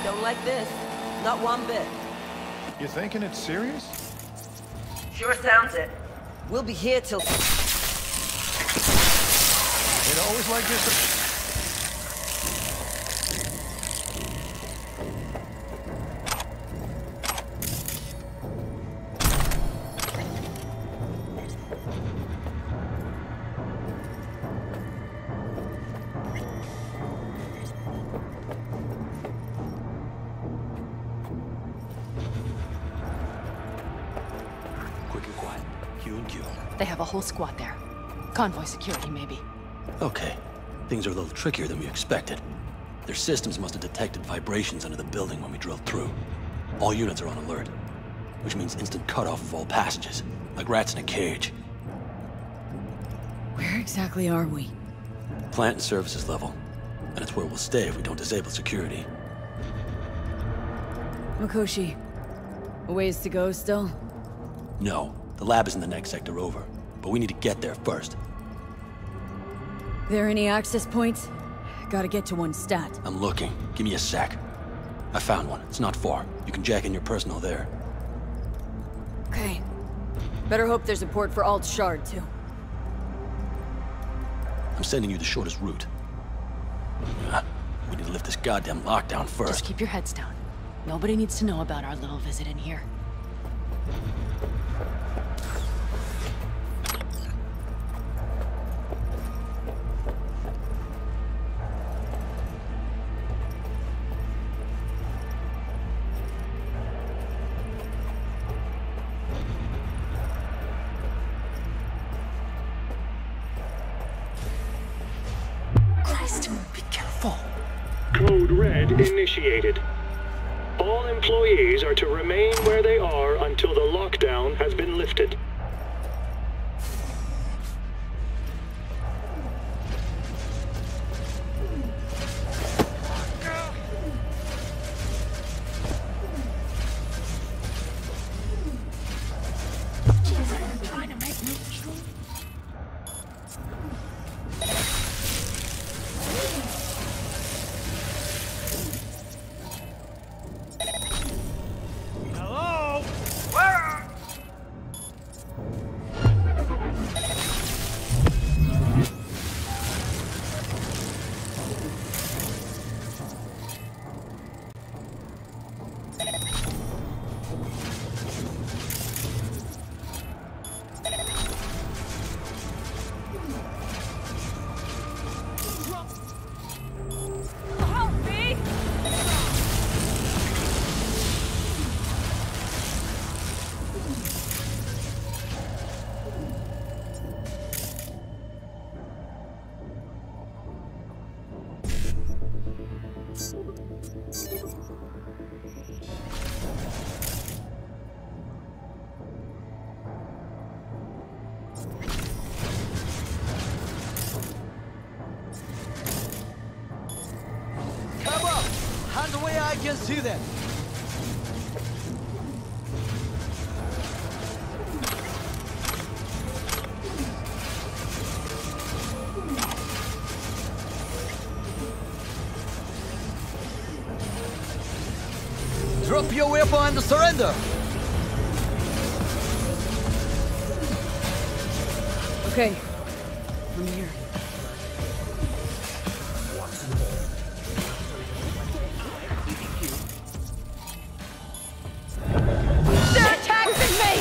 Don't like this. Not one bit. You thinking it's serious? Sure sounds it. We'll be here till... It always like this. Quick and quiet. Q and Q. They have a whole squad there. Convoy security, maybe. Okay. Things are a little trickier than we expected. Their systems must have detected vibrations under the building when we drilled through. All units are on alert, which means instant cutoff of all passages, like rats in a cage. Where exactly are we? Plant and services level. And it's where we'll stay if we don't disable security. Mikoshi. A ways to go still? No, the lab is in the next sector over, but we need to get there first. There any access points? Gotta get to one stat. I'm looking. Give me a sec. I found one. It's not far. You can jack in your personal there. Okay. Better hope there's a port for Alt Shard, too. I'm sending you the shortest route. We need to lift this goddamn lockdown first. Just keep your heads down. Nobody needs to know about our little visit in here. Christ, be careful. Code Red initiated. All employees are to remain where they are until the lockdown has been lifted. Hello? Come up! Hand away, I can see them! Drop your weapon and surrender! Okay. I'm here. They're attacking me!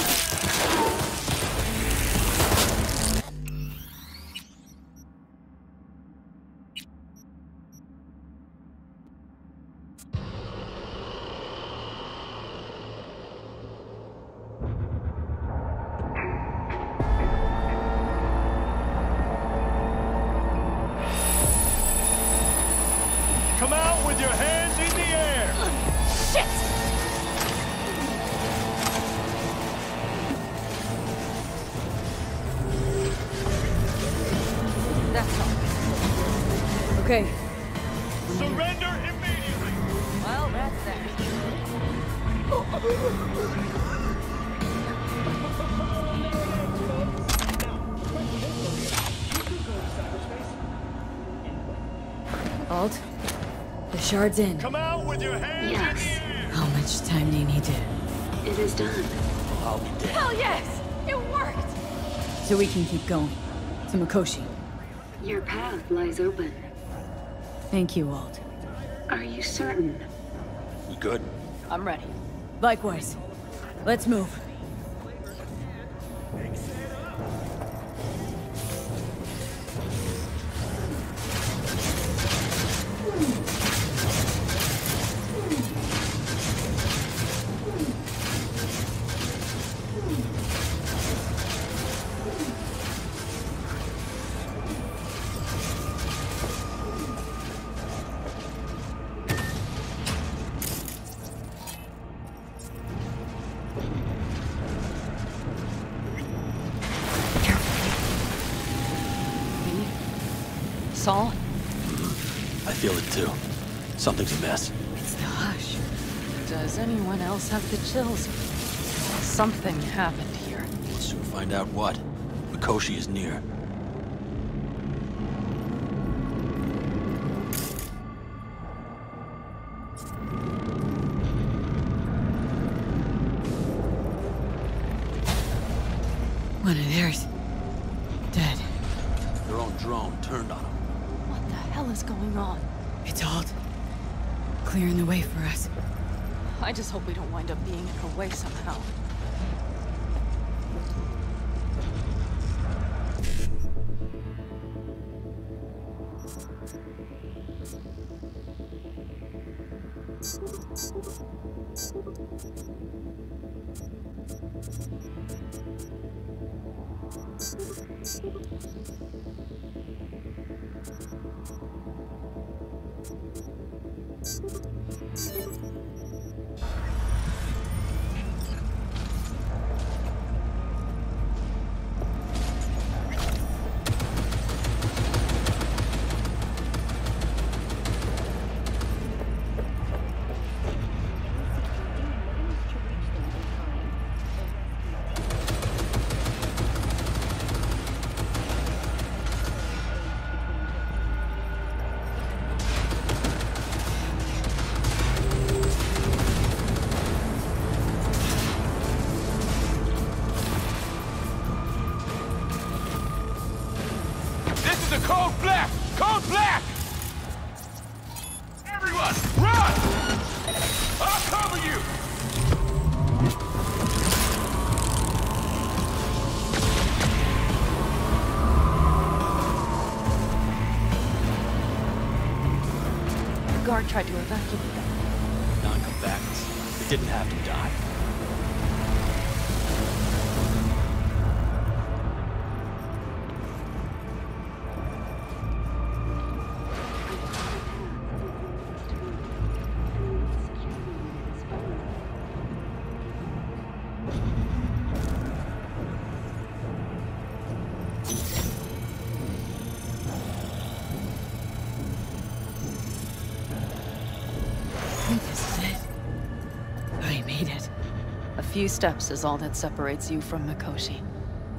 Come out with your hands in the air! Shit! That's all. Okay. Surrender immediately! Well, that's that. Alt, the shard's in. Come out with your hands in the air! How much time do you need to... It is done. I'll be damned. Hell yes! It worked! So we can keep going. To Mikoshi. Your path lies open. Thank you, Alt. Are you certain? We good? I'm ready. Likewise. Let's move. Saul? I feel it too. Something's amiss. It's the hush. Does anyone else have the chills? Something happened here. We'll soon find out what. Mikoshi is near. One of theirs. Dead. Their own drone turned on them. What the hell is going on? It's Alt. Clearing the way for us. I just hope we don't wind up being in her way somehow. This is a code black! Code black! Everyone, run! I'll cover you! The guard tried to evacuate them. Non-combatants. They didn't have to die. few steps is all that separates you from Mikoshi.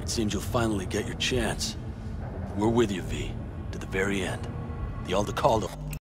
It seems you'll finally get your chance. We're with you, V, to the very end. The Aldecaldo